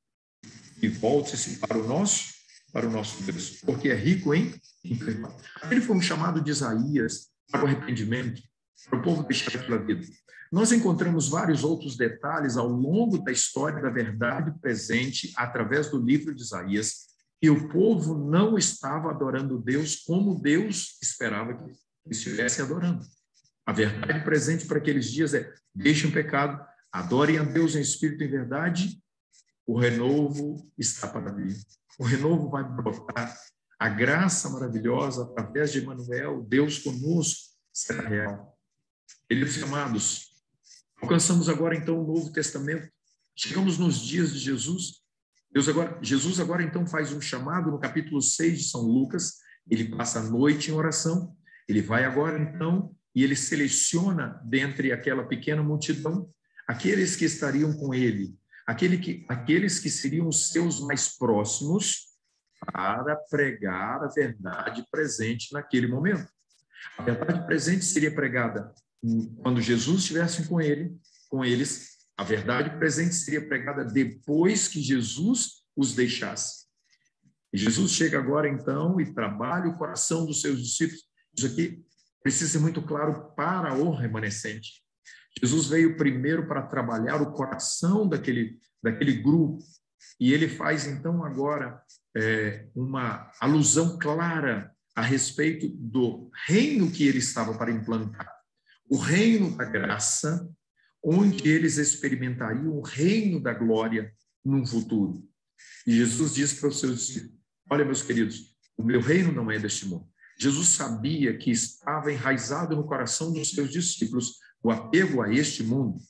e volte-se para o nosso Deus, porque é rico em perdoar. Ele foi um chamado de Isaías para o arrependimento, para o povo deixar aquela vida. Nós encontramos vários outros detalhes ao longo da história da verdade presente através do livro de Isaías, e o povo não estava adorando Deus como Deus esperava que estivesse adorando. A verdade presente para aqueles dias é: deixem o pecado, adorem a Deus em espírito e em verdade, o renovo está para vir. O renovo vai brotar. A graça maravilhosa, através de Emmanuel, Deus conosco, será real. Queridos amados, alcançamos agora, então, o Novo Testamento. Chegamos nos dias de Jesus. Jesus agora, então, faz um chamado no capítulo 6 de São Lucas. Ele passa a noite em oração. Ele vai agora, então, e ele seleciona dentre aquela pequena multidão aqueles que estariam com ele, aqueles que seriam os seus mais próximos, para pregar a verdade presente naquele momento. A verdade presente seria pregada quando Jesus estivesse com eles. A verdade presente seria pregada depois que Jesus os deixasse. E Jesus chega agora, então, e trabalha o coração dos seus discípulos. Isso aqui precisa ser muito claro para o remanescente. Jesus veio primeiro para trabalhar o coração daquele grupo, e ele faz, então, agora uma alusão clara a respeito do reino que ele estava para implantar. O reino da graça, onde eles experimentariam o reino da glória num futuro. E Jesus diz para os seus discípulos: olha, meus queridos, o meu reino não é deste mundo. Jesus sabia que estava enraizado no coração dos seus discípulos o apego a este mundo.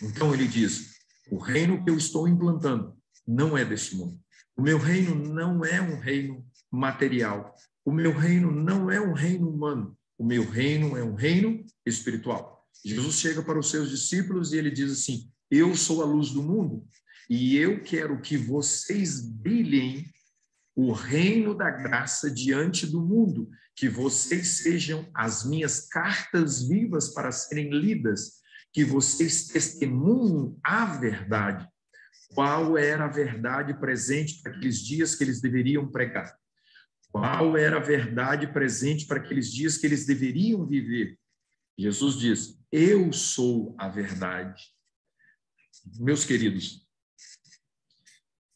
Então ele diz: o reino que eu estou implantando não é deste mundo. O meu reino não é um reino material. O meu reino não é um reino humano. O meu reino é um reino espiritual. Jesus chega para os seus discípulos e ele diz assim: eu sou a luz do mundo e eu quero que vocês brilhem o reino da graça diante do mundo, que vocês sejam as minhas cartas vivas para serem lidas, que vocês testemunhem a verdade. Qual era a verdade presente para aqueles dias que eles deveriam pregar? Qual era a verdade presente para aqueles dias que eles deveriam viver? Jesus diz: eu sou a verdade. Meus queridos,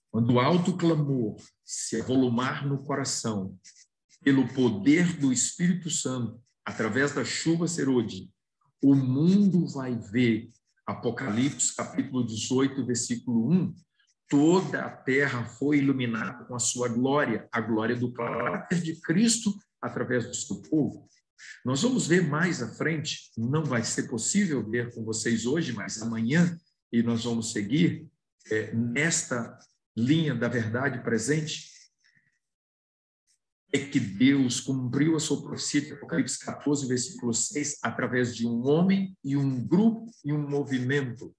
quando o alto clamor se avolumar no coração, pelo poder do Espírito Santo, através da chuva serôdia, o mundo vai ver, Apocalipse, capítulo 18, versículo 1, toda a terra foi iluminada com a sua glória, a glória do caráter de Cristo através do seu povo. Nós vamos ver mais à frente, não vai ser possível ver com vocês hoje, mas amanhã, e nós vamos seguir nesta linha da verdade presente, é que Deus cumpriu a sua profecia de Apocalipse 14, versículo 6, através de um homem e um grupo e um movimento.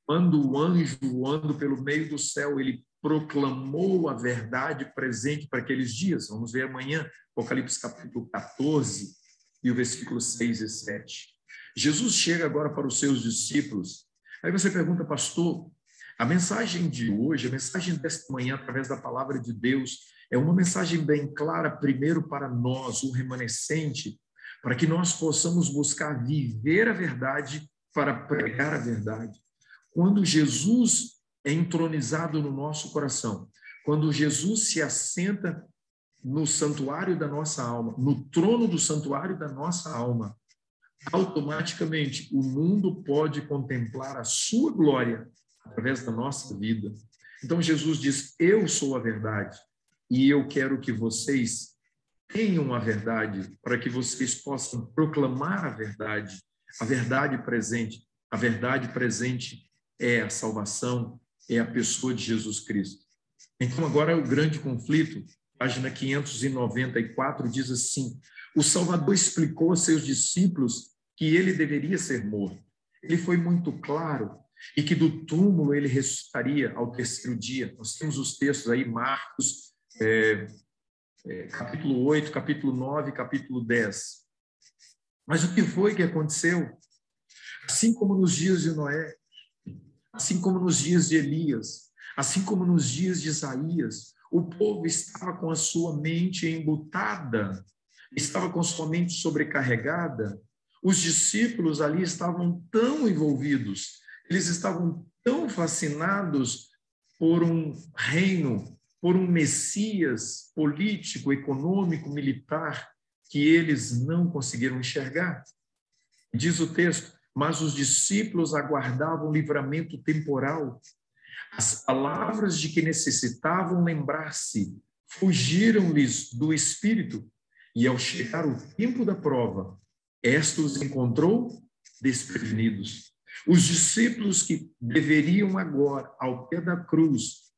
Quando o anjo, voando pelo meio do céu, ele proclamou a verdade presente para aqueles dias. Vamos ver amanhã, Apocalipse capítulo 14, e o versículo 6 e 7. Jesus chega agora para os seus discípulos. Aí você pergunta: pastor, a mensagem de hoje, a mensagem desta manhã, através da palavra de Deus, é uma mensagem bem clara, primeiro para nós, o remanescente, para que nós possamos buscar viver a verdade para pregar a verdade. Quando Jesus é entronizado no nosso coração, quando Jesus se assenta no santuário da nossa alma, no trono do santuário da nossa alma, automaticamente o mundo pode contemplar a sua glória através da nossa vida. Então Jesus diz: eu sou a verdade e eu quero que vocês tenham a verdade para que vocês possam proclamar a verdade presente. A verdade presente é a salvação, é a pessoa de Jesus Cristo. Então agora o grande conflito, página 594, diz assim: o Salvador explicou aos seus discípulos que ele deveria ser morto. Ele foi muito claro, e que do túmulo ele ressuscitaria ao terceiro dia. Nós temos os textos aí, Marcos, capítulo 8, capítulo 9, capítulo 10. Mas o que foi que aconteceu? Assim como nos dias de Noé, assim como nos dias de Elias, assim como nos dias de Isaías, o povo estava com a sua mente embutada, estava com sua mente sobrecarregada. Os discípulos ali estavam tão envolvidos, eles estavam tão fascinados por um reino, por um Messias político, econômico, militar, que eles não conseguiram enxergar. Diz o texto: mas os discípulos aguardavam livramento temporal. As palavras de que necessitavam lembrar-se fugiram-lhes do espírito, e ao chegar o tempo da prova, esta os encontrou desprevenidos. Os discípulos que deveriam agora, ao pé da cruz,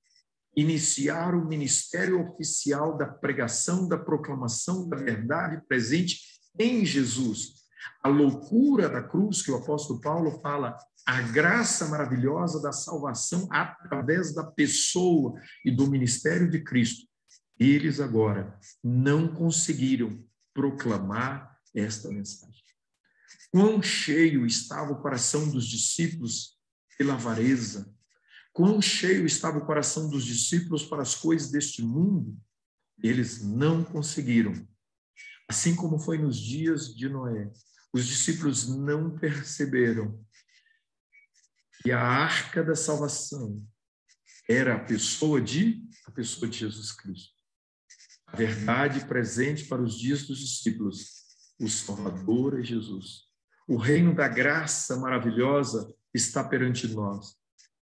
iniciar o ministério oficial da pregação, da proclamação da verdade presente em Jesus. A loucura da cruz, que o apóstolo Paulo fala, a graça maravilhosa da salvação através da pessoa e do ministério de Cristo. Eles agora não conseguiram proclamar esta mensagem. Quão cheio estava o coração dos discípulos pela avareza, quão cheio estava o coração dos discípulos para as coisas deste mundo. Eles não conseguiram. Assim como foi nos dias de Noé, os discípulos não perceberam que a arca da salvação era a pessoa de Jesus Cristo. A verdade presente para os dias dos discípulos, o Salvador é Jesus. O reino da graça maravilhosa está perante nós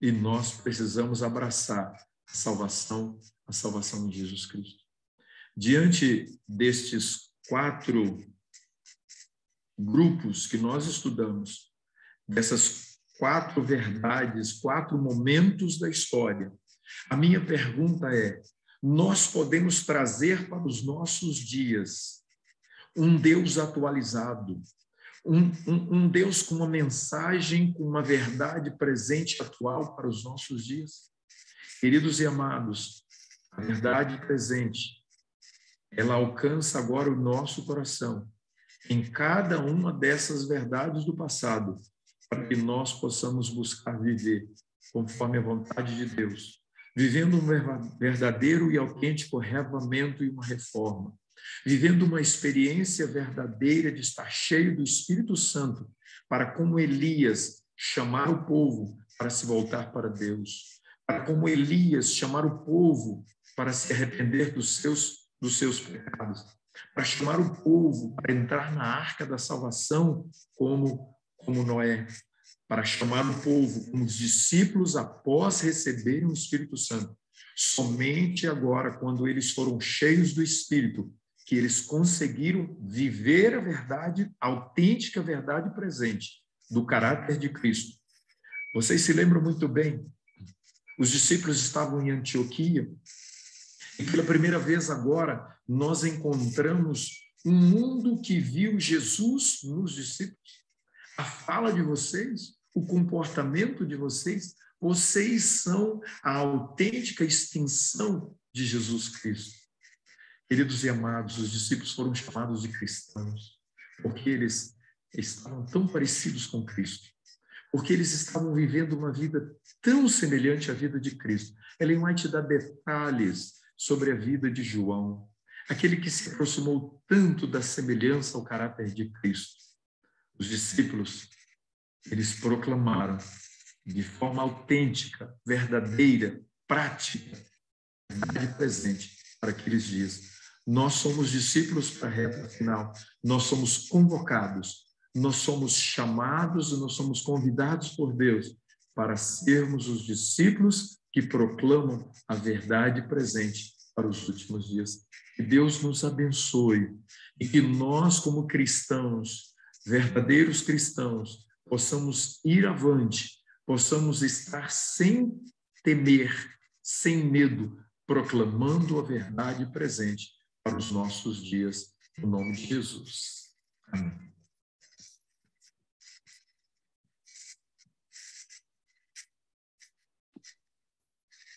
e nós precisamos abraçar a salvação de Jesus Cristo. Diante destes 4 grupos que nós estudamos, dessas 4 verdades, 4 momentos da história, a minha pergunta é: nós podemos trazer para os nossos dias um Deus atualizado, um Deus com uma mensagem, com uma verdade presente, atual para os nossos dias? Queridos e amados, a verdade presente, ela alcança agora o nosso coração, em cada uma dessas verdades do passado, para que nós possamos buscar viver conforme a vontade de Deus, vivendo um verdadeiro e autêntico reavivamento e uma reforma, vivendo uma experiência verdadeira de estar cheio do Espírito Santo, para, como Elias, chamar o povo para se voltar para Deus, para, como Elias, chamar o povo para se arrepender dos seus pecados, para chamar o povo para entrar na arca da salvação como Noé, para chamar o povo como os discípulos após receberem o Espírito Santo. Somente agora, quando eles foram cheios do Espírito, que eles conseguiram viver a verdade, a autêntica verdade presente do caráter de Cristo. Vocês se lembram muito bem, os discípulos estavam em Antioquia, e pela primeira vez agora nós encontramos um mundo que viu Jesus nos discípulos. A fala de vocês, o comportamento de vocês, vocês são a autêntica extensão de Jesus Cristo. Queridos e amados, os discípulos foram chamados de cristãos, porque eles estavam tão parecidos com Cristo, porque eles estavam vivendo uma vida tão semelhante à vida de Cristo. Ellen White dá detalhes sobre a vida de João, aquele que se aproximou tanto da semelhança ao caráter de Cristo. Os discípulos, eles proclamaram de forma autêntica, verdadeira, prática, verdade presente para aqueles dias. Nós somos discípulos para a reta final. Nós somos convocados, nós somos chamados e nós somos convidados por Deus para sermos os discípulos que proclamam a verdade presente para os últimos dias. Que Deus nos abençoe e que nós, como cristãos, verdadeiros cristãos, possamos ir avante, possamos estar sem temer, sem medo, proclamando a verdade presente para os nossos dias, em nome de Jesus. Amém.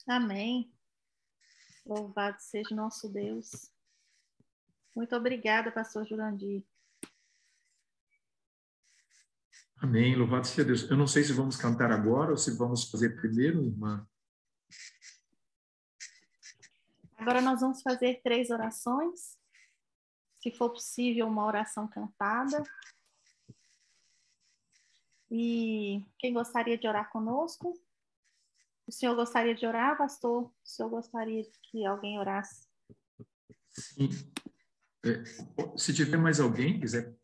Amém. Louvado seja nosso Deus. Muito obrigada, pastor Jurandir. Amém, louvado seja Deus. Eu não sei se vamos cantar agora ou se vamos fazer primeiro, irmã. Agora nós vamos fazer 3 orações. Se for possível, uma oração cantada. E quem gostaria de orar conosco? O senhor gostaria de orar, pastor? O senhor gostaria que alguém orasse? Sim. Se tiver mais alguém que quiser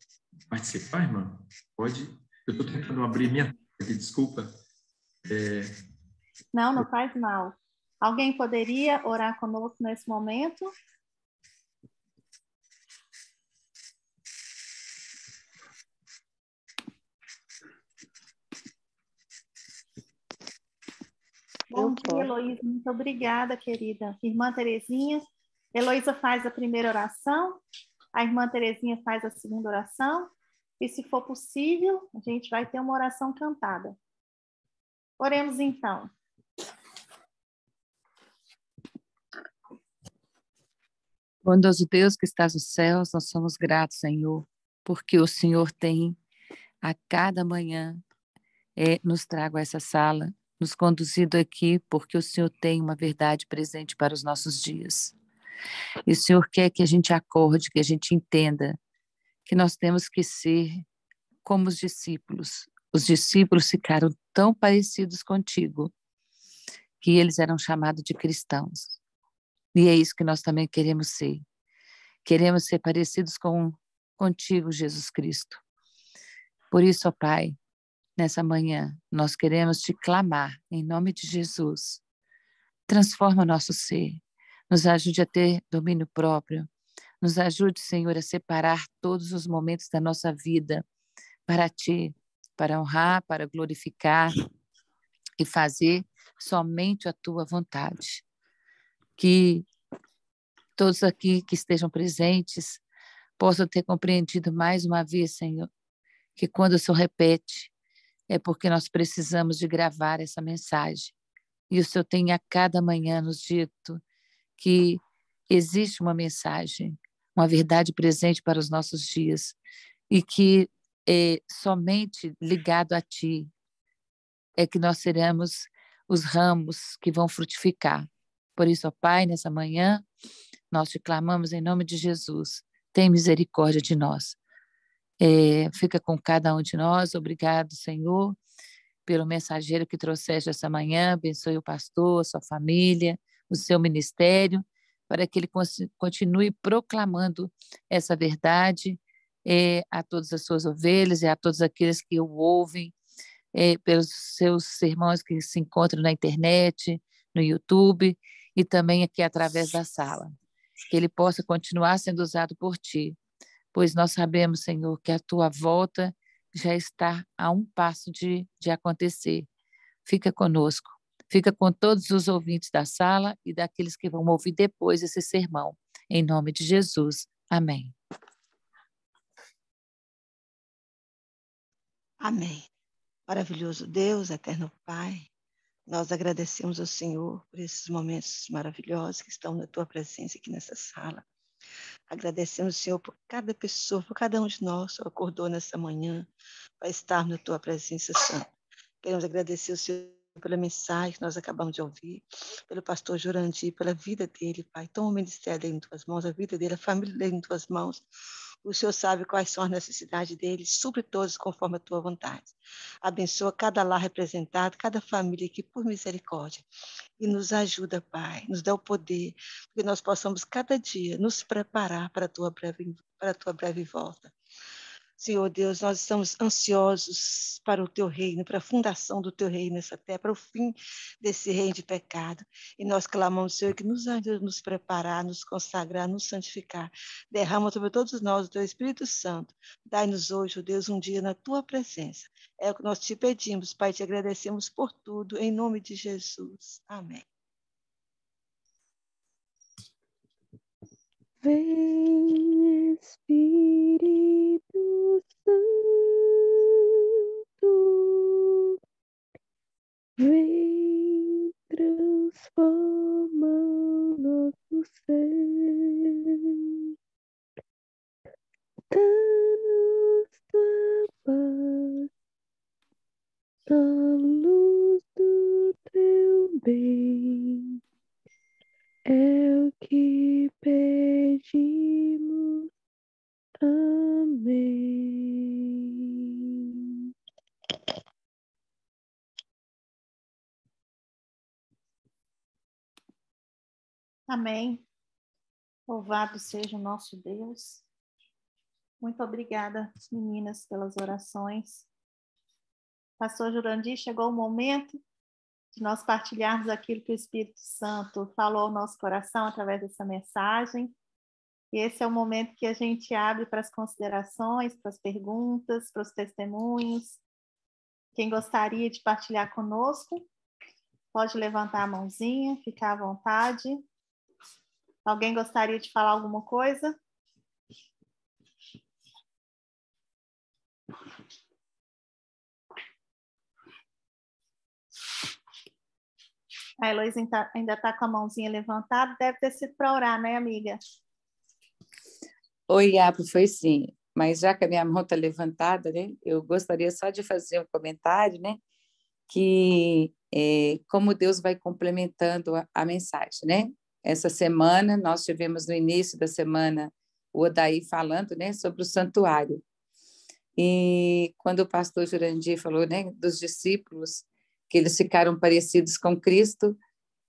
participar, irmã, pode. Eu estou tentando abrir minha aqui, desculpa. Não faz mal. Alguém poderia orar conosco nesse momento? Bom dia, Heloísa. Muito obrigada, querida. Irmã Terezinha. Heloísa faz a primeira oração, a irmã Terezinha faz a segunda oração, e se for possível, a gente vai ter uma oração cantada. Oremos então. Bondoso Deus que estás nos céus, nós somos gratos, Senhor, porque o Senhor tem a cada manhã nos trago a essa sala, nos conduzido aqui, porque o Senhor tem uma verdade presente para os nossos dias. E o Senhor quer que a gente acorde, que a gente entenda que nós temos que ser como os discípulos. Os discípulos ficaram tão parecidos contigo que eles eram chamados de cristãos. E é isso que nós também queremos ser. Queremos ser parecidos contigo, Jesus Cristo. Por isso, ó Pai, nessa manhã, nós queremos te clamar, em nome de Jesus. Transforma nosso ser, nos ajude a ter domínio próprio, nos ajude, Senhor, a separar todos os momentos da nossa vida para ti, para honrar, para glorificar e fazer somente a tua vontade. Que todos aqui que estejam presentes possam ter compreendido mais uma vez, Senhor, que quando o Senhor repete, é porque nós precisamos de gravar essa mensagem. E o Senhor tem a cada manhã nos dito que existe uma mensagem, uma verdade presente para os nossos dias, e que somente ligado a Ti é que nós seremos os ramos que vão frutificar. Por isso, ó Pai, nessa manhã, nós te clamamos em nome de Jesus. Tem misericórdia de nós. Fica com cada um de nós. Obrigado, Senhor, pelo mensageiro que trouxeste essa manhã. Abençoe o pastor, a sua família, o seu ministério, para que ele continue proclamando essa verdade a todas as suas ovelhas e a todos aqueles que o ouvem, pelos seus sermões que se encontram na internet, no YouTube e também aqui através da sala. Que ele possa continuar sendo usado por ti, pois nós sabemos, Senhor, que a tua volta já está a um passo de acontecer. Fica conosco, fica com todos os ouvintes da sala e daqueles que vão ouvir depois esse sermão. Em nome de Jesus. Amém. Amém. Maravilhoso Deus, eterno Pai, nós agradecemos ao Senhor por esses momentos maravilhosos que estão na tua presença aqui nessa sala. Agradecemos, Senhor, por cada pessoa, por cada um de nós que acordou nessa manhã para estar na tua presença santa. Queremos agradecer ao Senhor pela mensagem que nós acabamos de ouvir, pelo pastor Jurandir, pela vida dele, Pai. Toma o ministério dele em tuas mãos, a vida dele, a família dele em tuas mãos. O Senhor sabe quais são as necessidades deles, supre todos conforme a tua vontade. Abençoa cada lar representado, cada família aqui, por misericórdia. E nos ajuda, Pai, nos dá o poder, que nós possamos cada dia nos preparar para a tua breve volta. Senhor Deus, nós estamos ansiosos para o teu reino, para a fundação do teu reino nessa terra, para o fim desse reino de pecado. E nós clamamos, Senhor, que nos ajude a nos preparar, nos consagrar, nos santificar. Derrama sobre todos nós o teu Espírito Santo. Dai-nos hoje, ó Deus, um dia na tua presença. É o que nós te pedimos, Pai, te agradecemos por tudo, em nome de Jesus. Amém. Vem, Espírito Santo, vem transforma o nosso ser, dá-nos tua paz, a luz do teu bem. É o que pedimos. Amém. Amém. Louvado seja o nosso Deus. Muito obrigada, meninas, pelas orações. Pastor Jurandir, chegou o momento de nós partilharmos aquilo que o Espírito Santo falou ao nosso coração através dessa mensagem. E esse é o momento que a gente abre para as considerações, para as perguntas, para os testemunhos. Quem gostaria de partilhar conosco, pode levantar a mãozinha, ficar à vontade. Alguém gostaria de falar alguma coisa? A Heloísa ainda está com a mãozinha levantada, deve ter sido para orar, né, amiga? Oi, Iapo, foi sim. Mas já que a minha mão está levantada, né, eu gostaria só de fazer um comentário, né, que como Deus vai complementando a mensagem, né? Essa semana, nós tivemos no início da semana o Odaí falando, né, sobre o santuário. E quando o pastor Jurandir falou, né, dos discípulos, que eles ficaram parecidos com Cristo,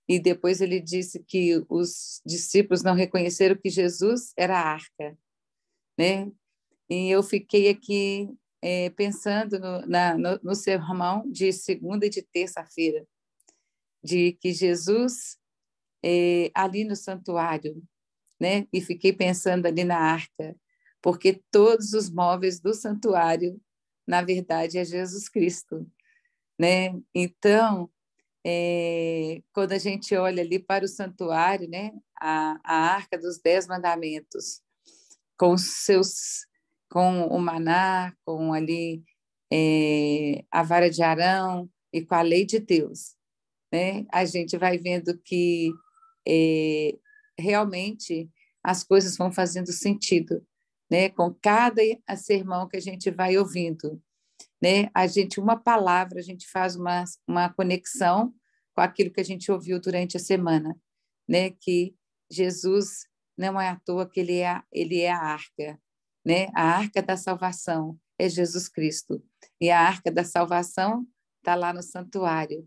e depois ele disse que os discípulos não reconheceram que Jesus era a arca, né? E eu fiquei aqui pensando no sermão de segunda e de terça-feira, de que Jesus, ali no santuário, né? E fiquei pensando ali na arca, porque todos os móveis do santuário, na verdade, é Jesus Cristo, né? Então, quando a gente olha ali para o santuário, né? A arca dos 10 mandamentos, com com o maná, com ali a vara de Arão e com a lei de Deus, né? A gente vai vendo que realmente as coisas vão fazendo sentido, né? Com cada sermão que a gente vai ouvindo, né? Uma palavra, a gente faz uma conexão com aquilo que a gente ouviu durante a semana, né? Que Jesus não é à toa que ele é a arca, né? A arca da salvação é Jesus Cristo. E a arca da salvação está lá no santuário,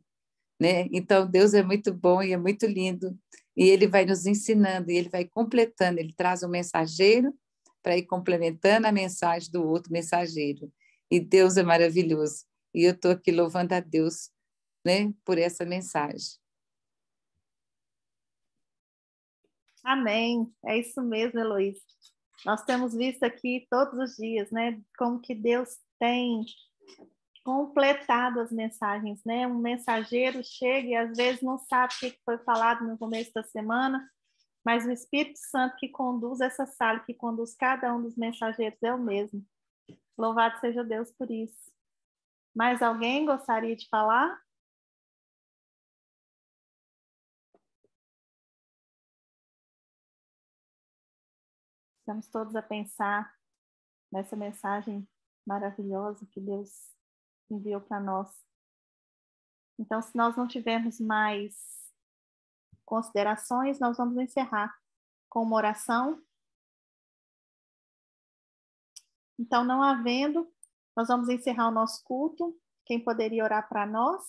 né? Então, Deus é muito bom e é muito lindo. E ele vai nos ensinando, e ele vai completando, ele traz um mensageiro para ir complementando a mensagem do outro mensageiro. E Deus é maravilhoso. E eu estou aqui louvando a Deus, né, por essa mensagem. Amém. É isso mesmo, Heloísa. Nós temos visto aqui todos os dias, né, como que Deus tem completado as mensagens, né? Um mensageiro chega e às vezes não sabe o que foi falado no começo da semana, mas o Espírito Santo que conduz essa sala, que conduz cada um dos mensageiros é o mesmo. Louvado seja Deus por isso. Mais alguém gostaria de falar? Estamos todos a pensar nessa mensagem maravilhosa que Deus enviou para nós. Então, se nós não tivermos mais considerações, nós vamos encerrar com uma oração. Então, não havendo, nós vamos encerrar o nosso culto. Quem poderia orar para nós?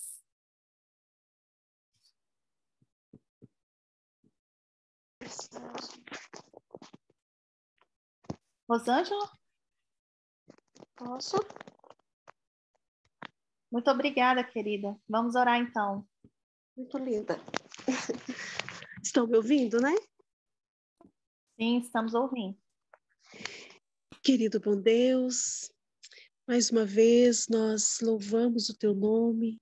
Rosângela? Posso? Muito obrigada, querida. Vamos orar, então. Muito linda. Estão me ouvindo, né? Sim, estamos ouvindo. Querido bom Deus, mais uma vez nós louvamos o teu nome,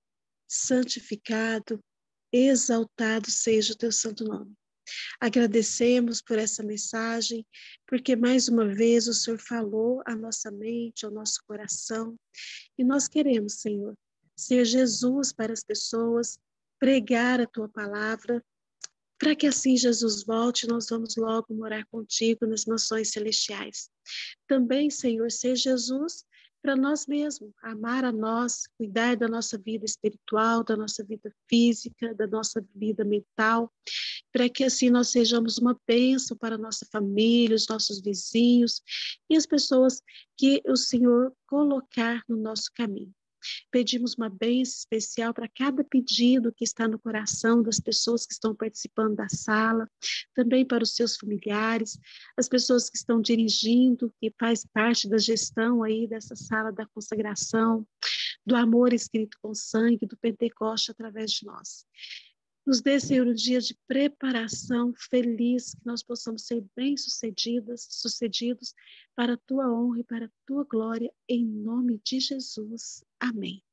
santificado, exaltado seja o teu santo nome. Agradecemos por essa mensagem, porque mais uma vez o Senhor falou à nossa mente, ao nosso coração, e nós queremos, Senhor, ser Jesus para as pessoas, pregar a tua palavra, para que assim Jesus volte, nós vamos logo morar contigo nas mansões celestiais. Também, Senhor, ser Jesus para nós mesmos, amar a nós, cuidar da nossa vida espiritual, da nossa vida física, da nossa vida mental, para que assim nós sejamos uma bênção para a nossa família, os nossos vizinhos e as pessoas que o Senhor colocar no nosso caminho. Pedimos uma bênção especial para cada pedido que está no coração das pessoas que estão participando da sala, também para os seus familiares, as pessoas que estão dirigindo, que faz parte da gestão aí dessa sala da consagração, do amor escrito com sangue, do Pentecoste através de nós. Nos dê, Senhor, um dia de preparação feliz, que nós possamos ser bem-sucedidos para a tua honra e para a tua glória, em nome de Jesus. Amém.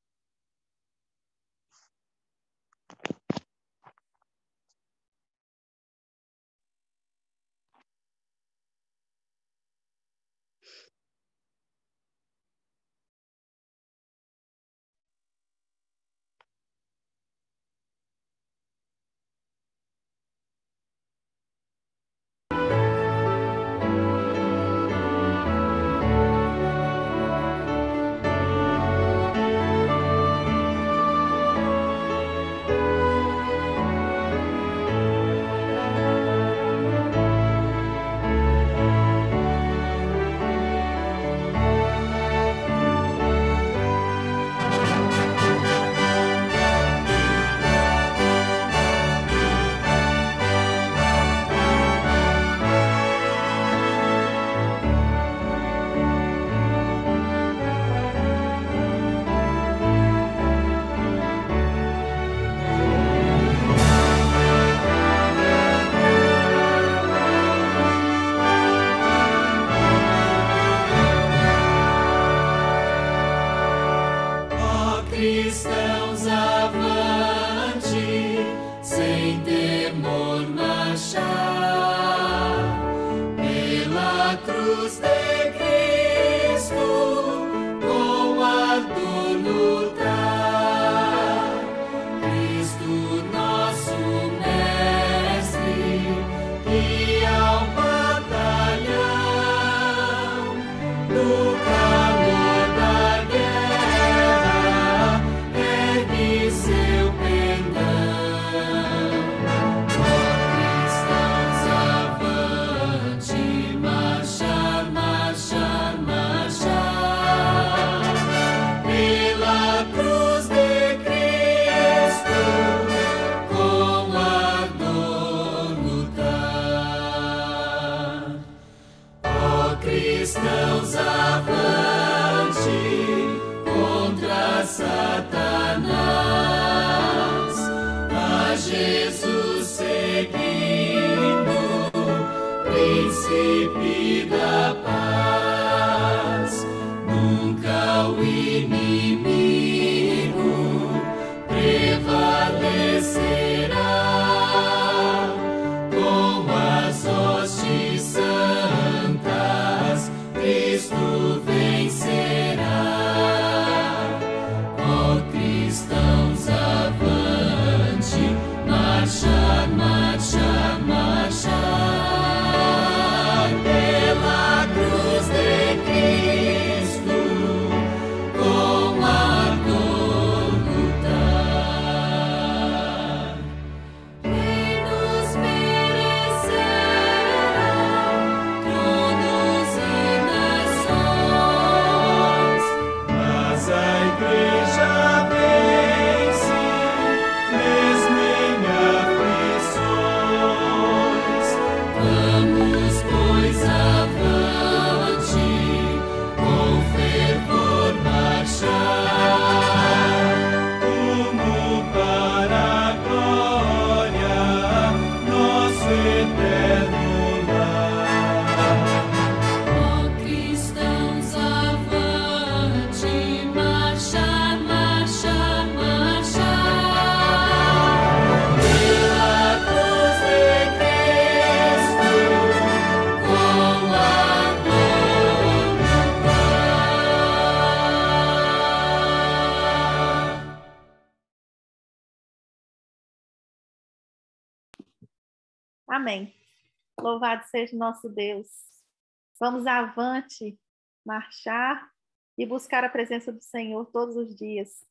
Cristãos avante, sem temor marchar, pela cruz de Cristo, com ardor lutar. Cristo nosso mestre, que ao batalhão, no calor da guerra, ergue seu pendão. Ó cristãos avante, marchar, marchar, marchar, pela cruz de Cristo, com ardor lutar. Ó cristãos avante, contra Satanás, a Jesus seguindo, príncipe da paz. Nunca o inimigo prevalecerá, com as hostes santas Cristo vencerá. Ó cristãos avante, marchar, marchar, marchar, pela eterno lar. Ó cristãos, avante, marchar, marchar, marchar, pela cruz de Cristo, com a dor no par. Amém. Louvado seja o nosso Deus. Vamos avante, marchar e buscar a presença do Senhor todos os dias.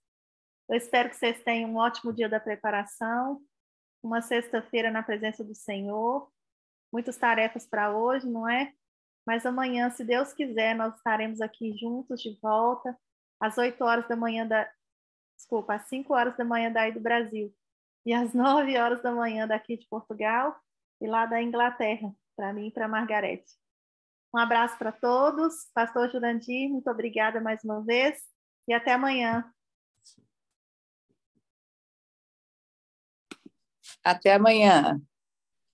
Eu espero que vocês tenham um ótimo dia da preparação, uma sexta-feira na presença do Senhor, muitas tarefas para hoje, não é? Mas amanhã, se Deus quiser, nós estaremos aqui juntos de volta, às 8 horas da manhã às 5 horas da manhã daí do Brasil, e às 9 horas da manhã daqui de Portugal, e lá da Inglaterra, para mim e para a Margarete. Um abraço para todos. Pastor Jurandir, muito obrigada mais uma vez e até amanhã. Até amanhã.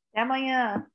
Até amanhã.